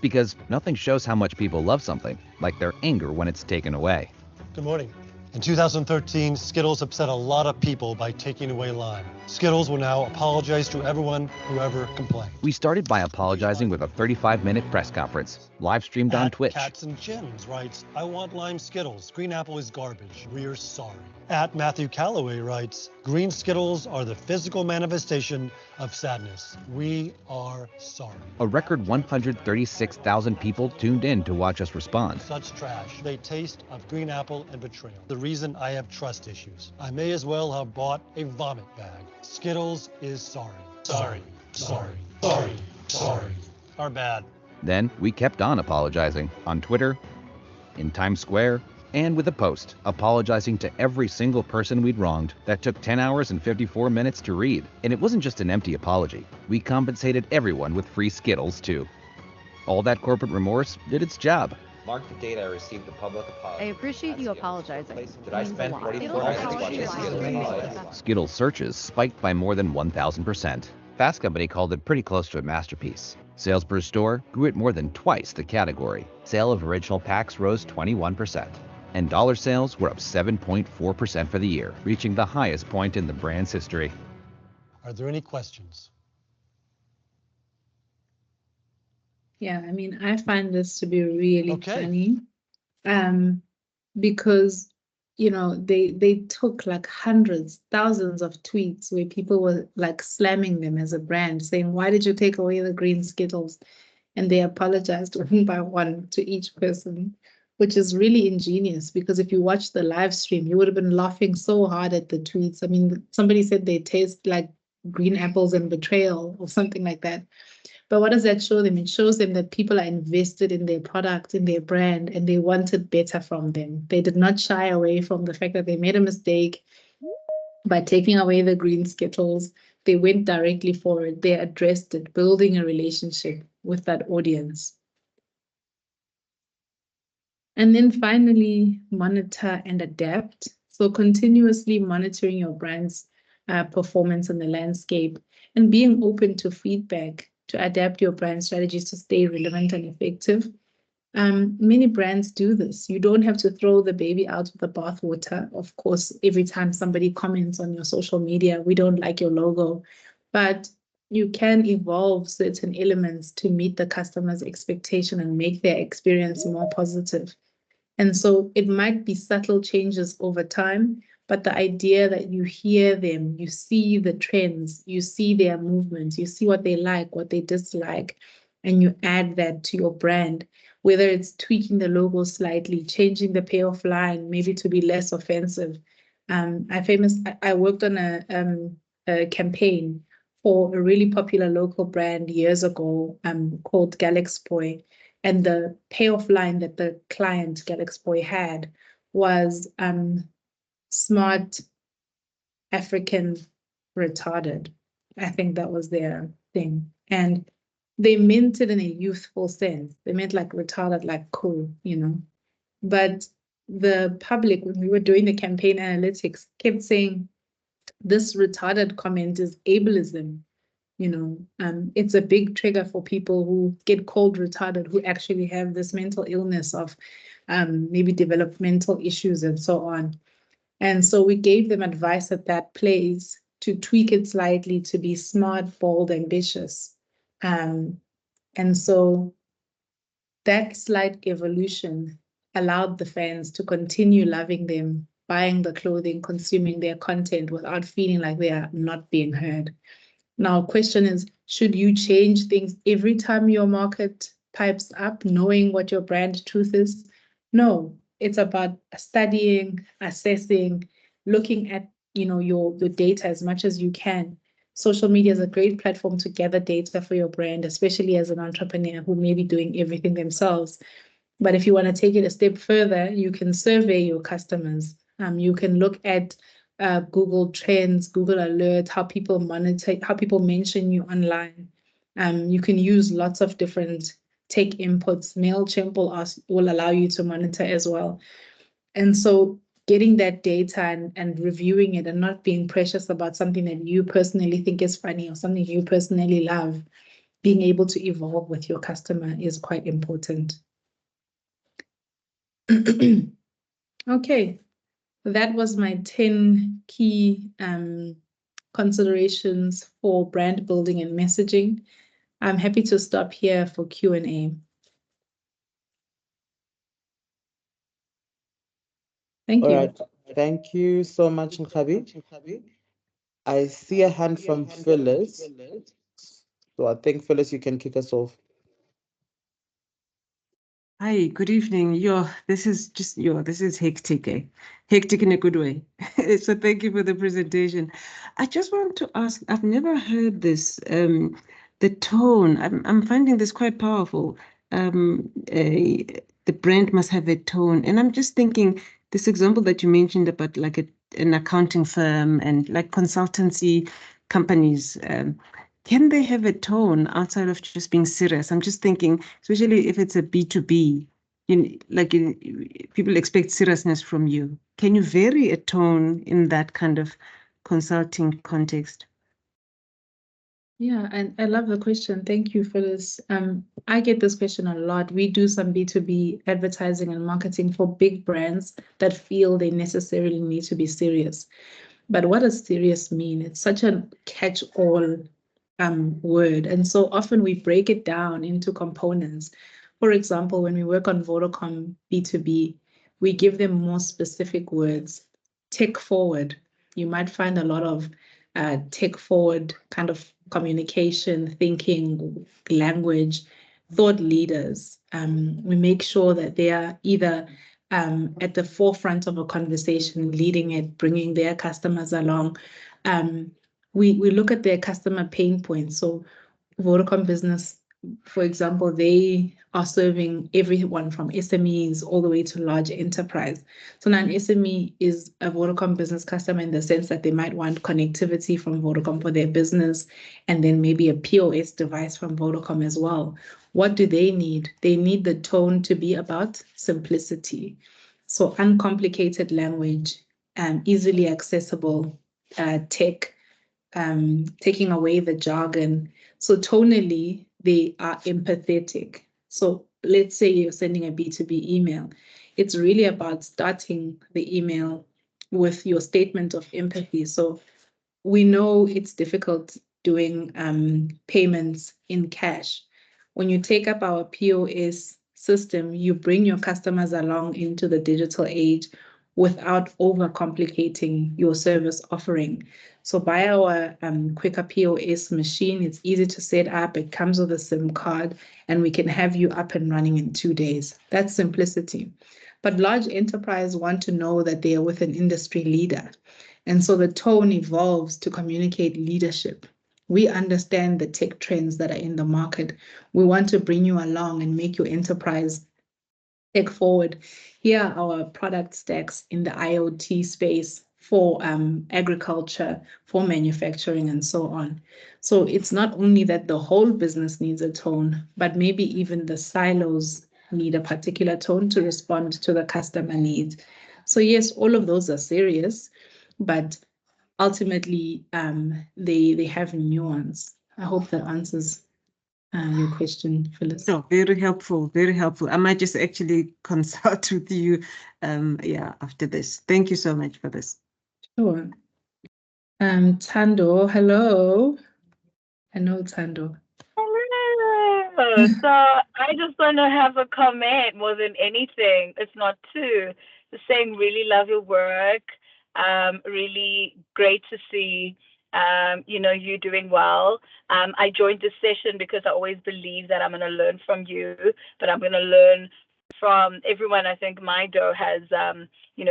Because nothing shows how much people love something like their anger when it's taken away. Good morning. In 2013, Skittles upset a lot of people by taking away Lime. Skittles will now apologize to everyone who ever complained. We started by apologizing with a 35-minute press conference, live streamed on Twitch. Cats and Chims writes, I want Lime Skittles. Green Apple is garbage. We're sorry. At Matthew Calloway writes, green Skittles are the physical manifestation of sadness. We are sorry. A record 136,000 people tuned in to watch us respond. Such trash. They taste of green apple and betrayal. The reason I have trust issues. I may as well have bought a vomit bag. Skittles is sorry. Sorry. Sorry. Sorry. Sorry. Are bad. Then we kept on apologizing on Twitter, in Times Square, and with a post apologizing to every single person we'd wronged that took 10 hours and 54 minutes to read. And it wasn't just an empty apology. We compensated everyone with free Skittles, too. All that corporate remorse did its job. Mark the date I received the public apology. I appreciate you apologizing. Did I spend 44 minutes watching Skittles? Skittles searches spiked by more than 1,000%. Fast Company called it pretty close to a masterpiece. Sales per store grew at more than twice the category. Sale of original packs rose 21%. And dollar sales were up 7.4% for the year, reaching the highest point in the brand's history. Are there any questions? Yeah, I mean, I find this to be really Okay. funny, because, you know, they took like hundreds, thousands of tweets where people were like slamming them as a brand, saying, "Why did you take away the green Skittles?" And they apologized one by one to each person, which is really ingenious, because if you watch the live stream, you would have been laughing so hard at the tweets. I mean, somebody said they taste like green apples and betrayal or something like that. But what does that show them? It shows them that people are invested in their product, in their brand, and they wanted better from them. They did not shy away from the fact that they made a mistake by taking away the green Skittles. They went directly for it. They addressed it, building a relationship with that audience. And then finally, monitor and adapt. So continuously monitoring your brand's performance in the landscape and being open to feedback to adapt your brand strategies to stay relevant and effective. Many brands do this. You don't have to throw the baby out with the bathwater. Of course, every time somebody comments on your social media, "We don't like your logo," but you can evolve certain elements to meet the customer's expectation and make their experience more positive. And so it might be subtle changes over time, but the idea that you hear them, you see the trends, you see their movements, you see what they like, what they dislike, and you add that to your brand, whether it's tweaking the logo slightly, changing the payoff line, maybe to be less offensive. I worked on a campaign for a really popular local brand years ago called Galaxboy. And the payoff line that the client Galaxboy had was smart African retarded. I think that was their thing. And they meant it in a youthful sense. They meant like retarded, like cool, you know. But the public, when we were doing the campaign analytics, kept saying this retarded comment is ableism. You know, it's a big trigger for people who get called retarded, who actually have this mental illness of maybe developmental issues and so on. And so we gave them advice at that place to tweak it slightly to be smart, bold, ambitious. And so that slight evolution allowed the fans to continue loving them, buying the clothing, consuming their content without feeling like they are not being heard. Now, question is, should you change things every time your market pipes up, knowing what your brand truth is? No, it's about studying, assessing, looking at, you know, the data as much as you can. Social media is a great platform to gather data for your brand, especially as an entrepreneur who may be doing everything themselves. But if you want to take it a step further, you can survey your customers. You can look at Google Trends, Google Alert, how people monitor, how people mention you online. You can use lots of different tech inputs. MailChimp will allow you to monitor as well. And so getting that data and reviewing it and not being precious about something that you personally think is funny or something you personally love, being able to evolve with your customer is quite important. Okay. That was my 10 key considerations for brand building and messaging. I'm happy to stop here for Q&A. Thank you. All right. Thank you so much, Nkhabi. I see a hand from Phyllis. So I think, Phyllis, you can kick us off. Hi, good evening. This is hectic, eh? Hectic in a good way. So thank you for the presentation. I just want to ask, I've never heard this, the tone. I'm finding this quite powerful. The brand must have a tone. And I'm just thinking, this example that you mentioned about like an accounting firm and like consultancy companies, can they have a tone outside of just being serious? I'm just thinking, especially if it's a B2B, people expect seriousness from you. Can you vary a tone in that kind of consulting context? Yeah, and I love the question. Thank you for this. I get this question a lot. We do some B2B advertising and marketing for big brands that feel they necessarily need to be serious. But what does serious mean? It's such a catch-all word. And so often we break it down into components. For example, when we work on Vodacom B2B, we give them more specific words. Tech forward. You might find a lot of tech forward kind of communication, thinking, language, thought leaders. We make sure that they are either at the forefront of a conversation, leading it, bringing their customers along. We look at their customer pain points. So Vodacom Business, for example, they are serving everyone from SMEs all the way to large enterprise. So now an SME is a Vodacom Business customer in the sense that they might want connectivity from Vodacom for their business, and then maybe a POS device from Vodacom as well. What do they need? They need the tone to be about simplicity. So uncomplicated language, easily accessible tech, taking away the jargon. So tonally, they are empathetic. So let's say you're sending a B2B email. It's really about starting the email with your statement of empathy. So we know it's difficult doing payments in cash. When you take up our POS system, you bring your customers along into the digital age without overcomplicating your service offering. So buy our quicker POS machine. It's easy to set up. It comes with a SIM card, and we can have you up and running in 2 days. That's simplicity. But large enterprise want to know that they are with an industry leader. And so the tone evolves to communicate leadership. We understand the tech trends that are in the market. We want to bring you along and make your enterprise tech forward. Here are our product stacks in the IoT space for agriculture, for manufacturing, and so on. So it's not only that the whole business needs a tone, but maybe even the silos need a particular tone to respond to the customer needs. So yes, all of those are serious, but ultimately they have nuance. I hope that answers your question, Phyllis. No, very helpful, very helpful. I might just actually consult with you after this. Thank you so much for this. Sure. Tando, hello. Hello, Tando. Hello. So I just want to have a comment more than anything. It's not two. Just saying, really love your work. Really great to see, you doing well. I joined this session because I always believe that I'm going to learn from you, but I'm going to learn from everyone. I think Mido has,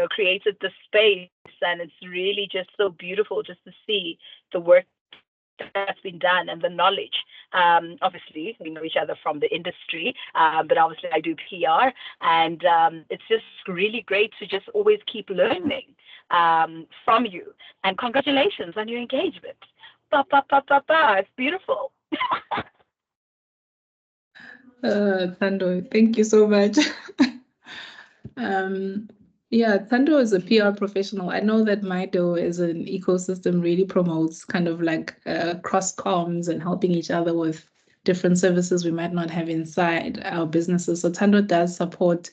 created the space, and it's really just so beautiful just to see the work that's been done and the knowledge. Obviously, we know each other from the industry, but obviously I do PR, and it's just really great to just always keep learning from you. And congratulations on your engagement. It's beautiful. Tando, thank you so much. Yeah, Tando is a PR professional. I know that Mido as an ecosystem really promotes kind of like cross comms and helping each other with different services we might not have inside our businesses. So Tando does support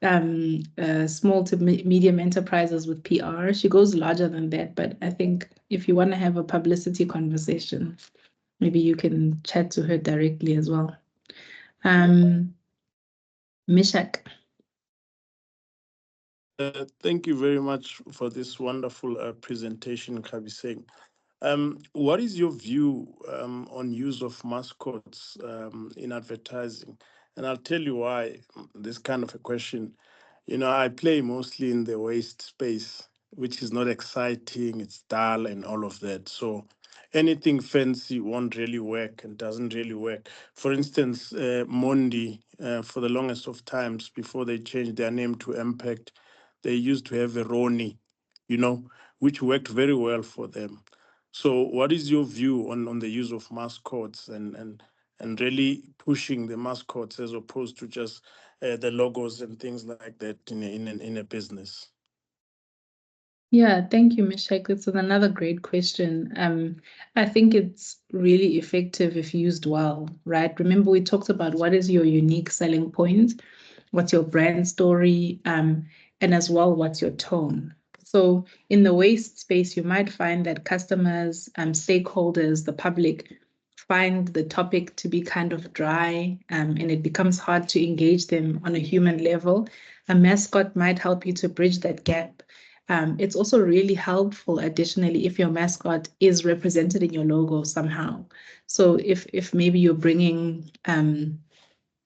small to medium enterprises with PR. She goes larger than that, but I think if you want to have a publicity conversation, maybe you can chat to her directly as well. Mishak. Thank you very much for this wonderful presentation, Kabiseng. What is your view on use of mascots in advertising? And I'll tell you why this kind of a question. I play mostly in the waste space, which is not exciting, it's dull and all of that. So anything fancy won't really work and doesn't really work. For instance, Mondi, for the longest of times before they changed their name to Impact, they used to have a Roni, which worked very well for them. So what is your view on the use of mascots and really pushing the mascots as opposed to just the logos and things like that in a business? Yeah, thank you, Mishek. This is another great question. I think it's really effective if used well, right? Remember, we talked about what is your unique selling point, what's your brand story, and as well, what's your tone. So in the waste space, you might find that customers, stakeholders, the public find the topic to be kind of dry, and it becomes hard to engage them on a human level. A mascot might help you to bridge that gap. It's also really helpful, additionally, if your mascot is represented in your logo somehow. So if maybe you're bringing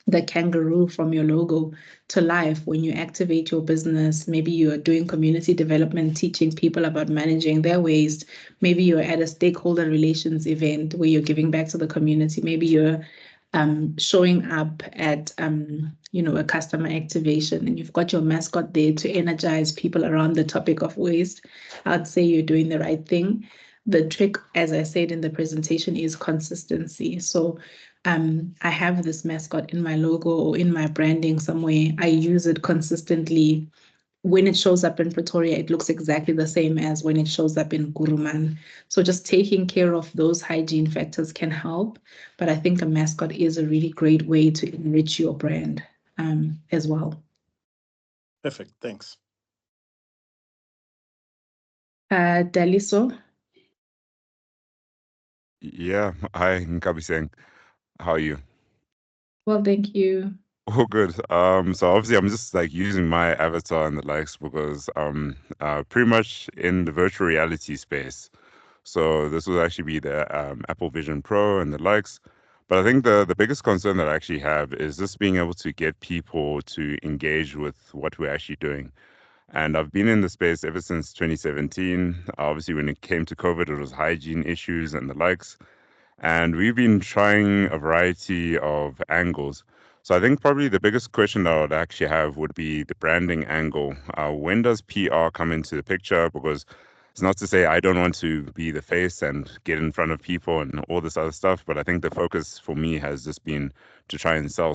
the kangaroo from your logo to life when you activate your business, maybe you're doing community development, teaching people about managing their waste. Maybe you're at a stakeholder relations event where you're giving back to the community. Maybe you're showing up at a customer activation and you've got your mascot there to energize people around the topic of waste. I'd say you're doing the right thing. The trick, as I said in the presentation, is consistency. So I have this mascot in my logo or in my branding somewhere. I use it consistently. When it shows up in Pretoria, it looks exactly the same as when it shows up in Kuruman. So just taking care of those hygiene factors can help. But I think a mascot is a really great way to enrich your brand as well. Perfect. Thanks. Daliso? Yeah, hi, Nkabiseng. How are you? Well, thank you. Oh, good. So obviously I'm just like using my avatar and the likes because pretty much in the virtual reality space. So this will actually be the Apple Vision Pro and the likes. But I think the biggest concern that I actually have is just being able to get people to engage with what we're actually doing. And I've been in the space ever since 2017. Obviously, when it came to COVID, it was hygiene issues and the likes. And we've been trying a variety of angles. So I think probably the biggest question that I would actually have would be the branding angle. When does PR come into the picture? Because it's not to say I don't want to be the face and get in front of people and all this other stuff, but I think the focus for me has just been to try and sell,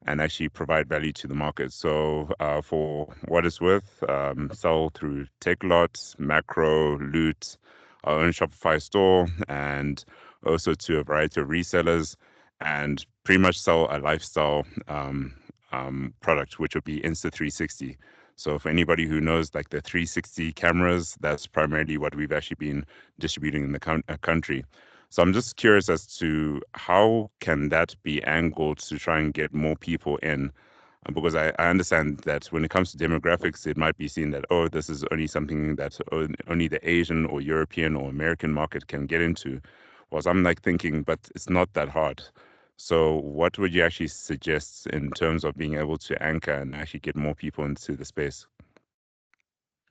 and actually provide value to the market. So for what it's worth, sell through Takealot, Macro, Loot, our own Shopify store, and also to a variety of resellers, and pretty much sell a lifestyle product, which would be Insta360. So for anybody who knows like the 360 cameras, that's primarily what we've actually been distributing in the country. So I'm just curious as to how can that be angled to try and get more people in? Because I understand that when it comes to demographics, it might be seen that, oh, this is only something that only the Asian or European or American market can get into. Whereas I'm like thinking, but it's not that hard. So what would you actually suggest in terms of being able to anchor and actually get more people into the space?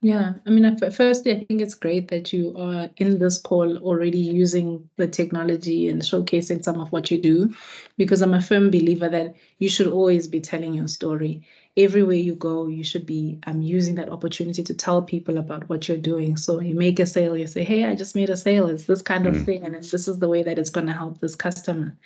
Yeah, I mean, firstly, I think it's great that you are in this call already using the technology and showcasing some of what you do, because I'm a firm believer that you should always be telling your story. Everywhere you go, you should be using that opportunity to tell people about what you're doing. So you make a sale, you say, hey, I just made a sale. It's this kind of thing, and this is the way that it's going to help this customer.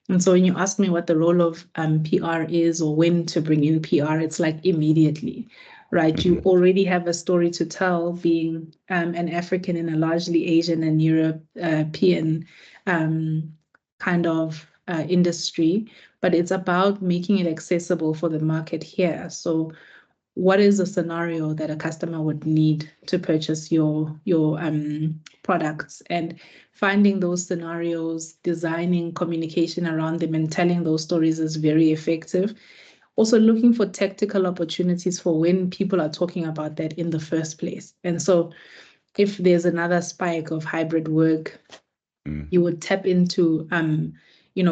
And so when you ask me what the role of PR is or when to bring in PR, it's like immediately, right? You already have a story to tell, being an African in a largely Asian and European kind of industry, but it's about making it accessible for the market here. So what is a scenario that a customer would need to purchase your products, and finding those scenarios, designing communication around them and telling those stories is very effective. Also looking for tactical opportunities for when people are talking about that in the first place. And so if there's another spike of hybrid work, you would tap into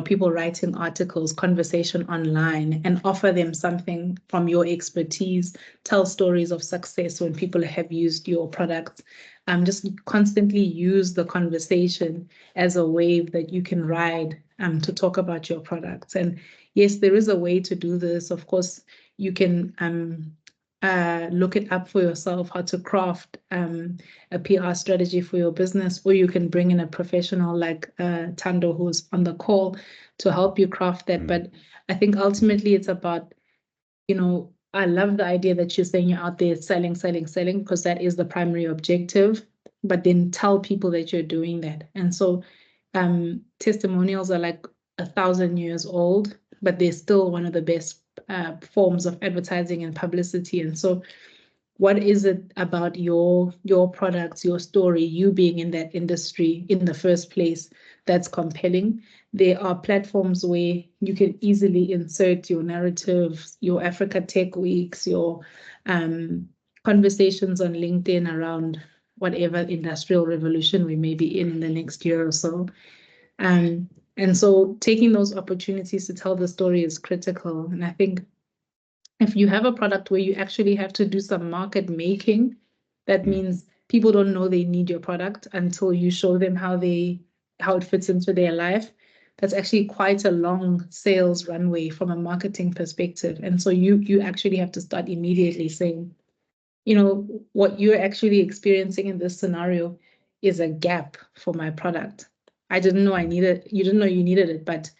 people writing articles, conversation online, and offer them something from your expertise, tell stories of success when people have used your products. Just constantly use the conversation as a wave that you can ride to talk about your products. And yes, there is a way to do this. Of course, you can look it up for yourself, how to craft a PR strategy for your business, or you can bring in a professional like Tando, who's on the call, to help you craft that. But I think ultimately it's about, I love the idea that you're saying you're out there selling, because that is the primary objective, but then tell people that you're doing that. And so testimonials are like 1,000 years old, but they're still one of the best forms of advertising and publicity. And so what is it about your products, your story, you being in that industry in the first place that's compelling? There are platforms where you can easily insert your narratives, your Africa Tech Weeks, your conversations on LinkedIn around whatever industrial revolution we may be in the next year or so. And so taking those opportunities to tell the story is critical. And I think if you have a product where you actually have to do some market making, that means people don't know they need your product until you show them how it fits into their life. That's actually quite a long sales runway from a marketing perspective. And so you actually have to start immediately saying, what you're actually experiencing in this scenario is a gap for my product. I didn't know I needed, you didn't know you needed it, but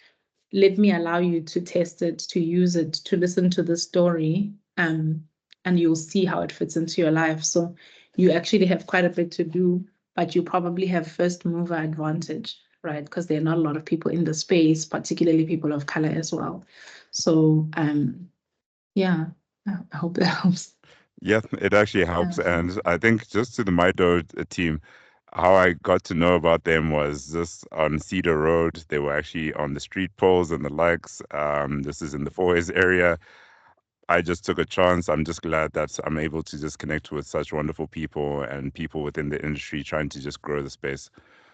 let me allow you to test it, to use it, to listen to the story, and you'll see how it fits into your life. So you actually have quite a bit to do, but you probably have first mover advantage, right? Because there are not a lot of people in the space, particularly people of color as well. So yeah, I hope that helps. Yeah, it actually helps. And I think just to the MyDough team, how I got to know about them was just on Cedar Road. They were actually on the street poles and the likes. This is in the Fourways area. I just took a chance. I'm just glad that I'm able to just connect with such wonderful people and people within the industry trying to just grow the space.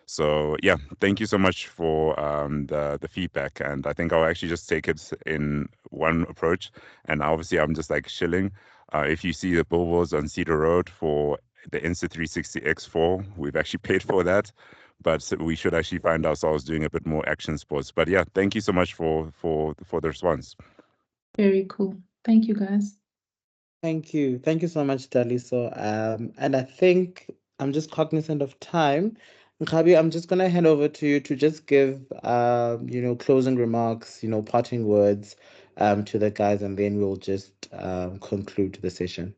So yeah, thank you so much for the feedback. And I think I'll actually just take it in one approach. And obviously I'm just like shilling. If you see the billboards on Cedar Road for the Insta360 X4, we've actually paid for that, but we should actually find ourselves doing a bit more action sports. But yeah, thank you so much for the response. Very cool. Thank you, guys. Thank you. Thank you so much, Daliso. And I think I'm just cognizant of time. Nkgabi, I'm just gonna hand over to you to just give closing remarks, parting words to the guys, and then we'll just conclude the session.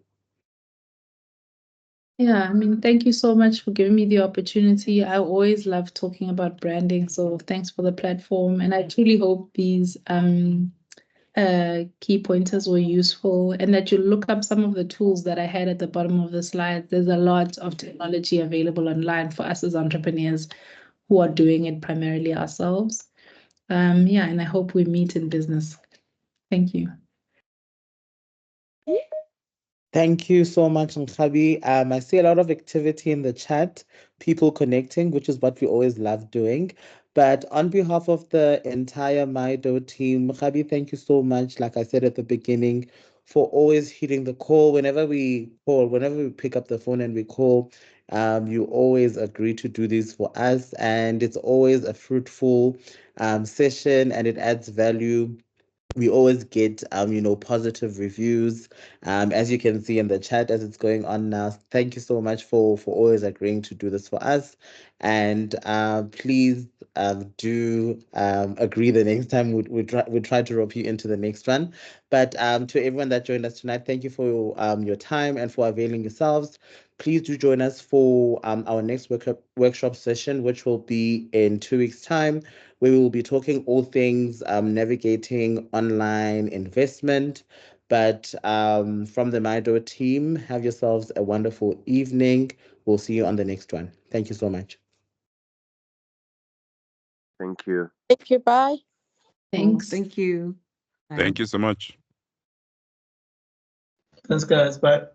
Yeah, thank you so much for giving me the opportunity. I always love talking about branding, so thanks for the platform. And I truly hope these key pointers were useful and that you look up some of the tools that I had at the bottom of the slide. There's a lot of technology available online for us as entrepreneurs who are doing it primarily ourselves. And I hope we meet in business. Thank you. Thank you so much, Nkgabi. I see a lot of activity in the chat, people connecting, which is what we always love doing. But on behalf of the entire MyDough team, Nkgabi, thank you so much, like I said at the beginning, for always hitting the call. Whenever we pick up the phone and we call, you always agree to do this for us. And it's always a fruitful session, and it adds value. We always get, positive reviews. As you can see in the chat as it's going on now, thank you so much for always agreeing to do this for us. And please do agree the next time we try to rope you into the next one. But to everyone that joined us tonight, thank you for your time and for availing yourselves. Please do join us for our next workshop session, which will be in 2 weeks' time, where we will be talking all things navigating online investment. But from the MyDough team, have yourselves a wonderful evening. We'll see you on the next one. Thank you so much. Thank you. Thank you. Bye. Thanks. Thank you. Thank you so much. Thanks, guys. Bye.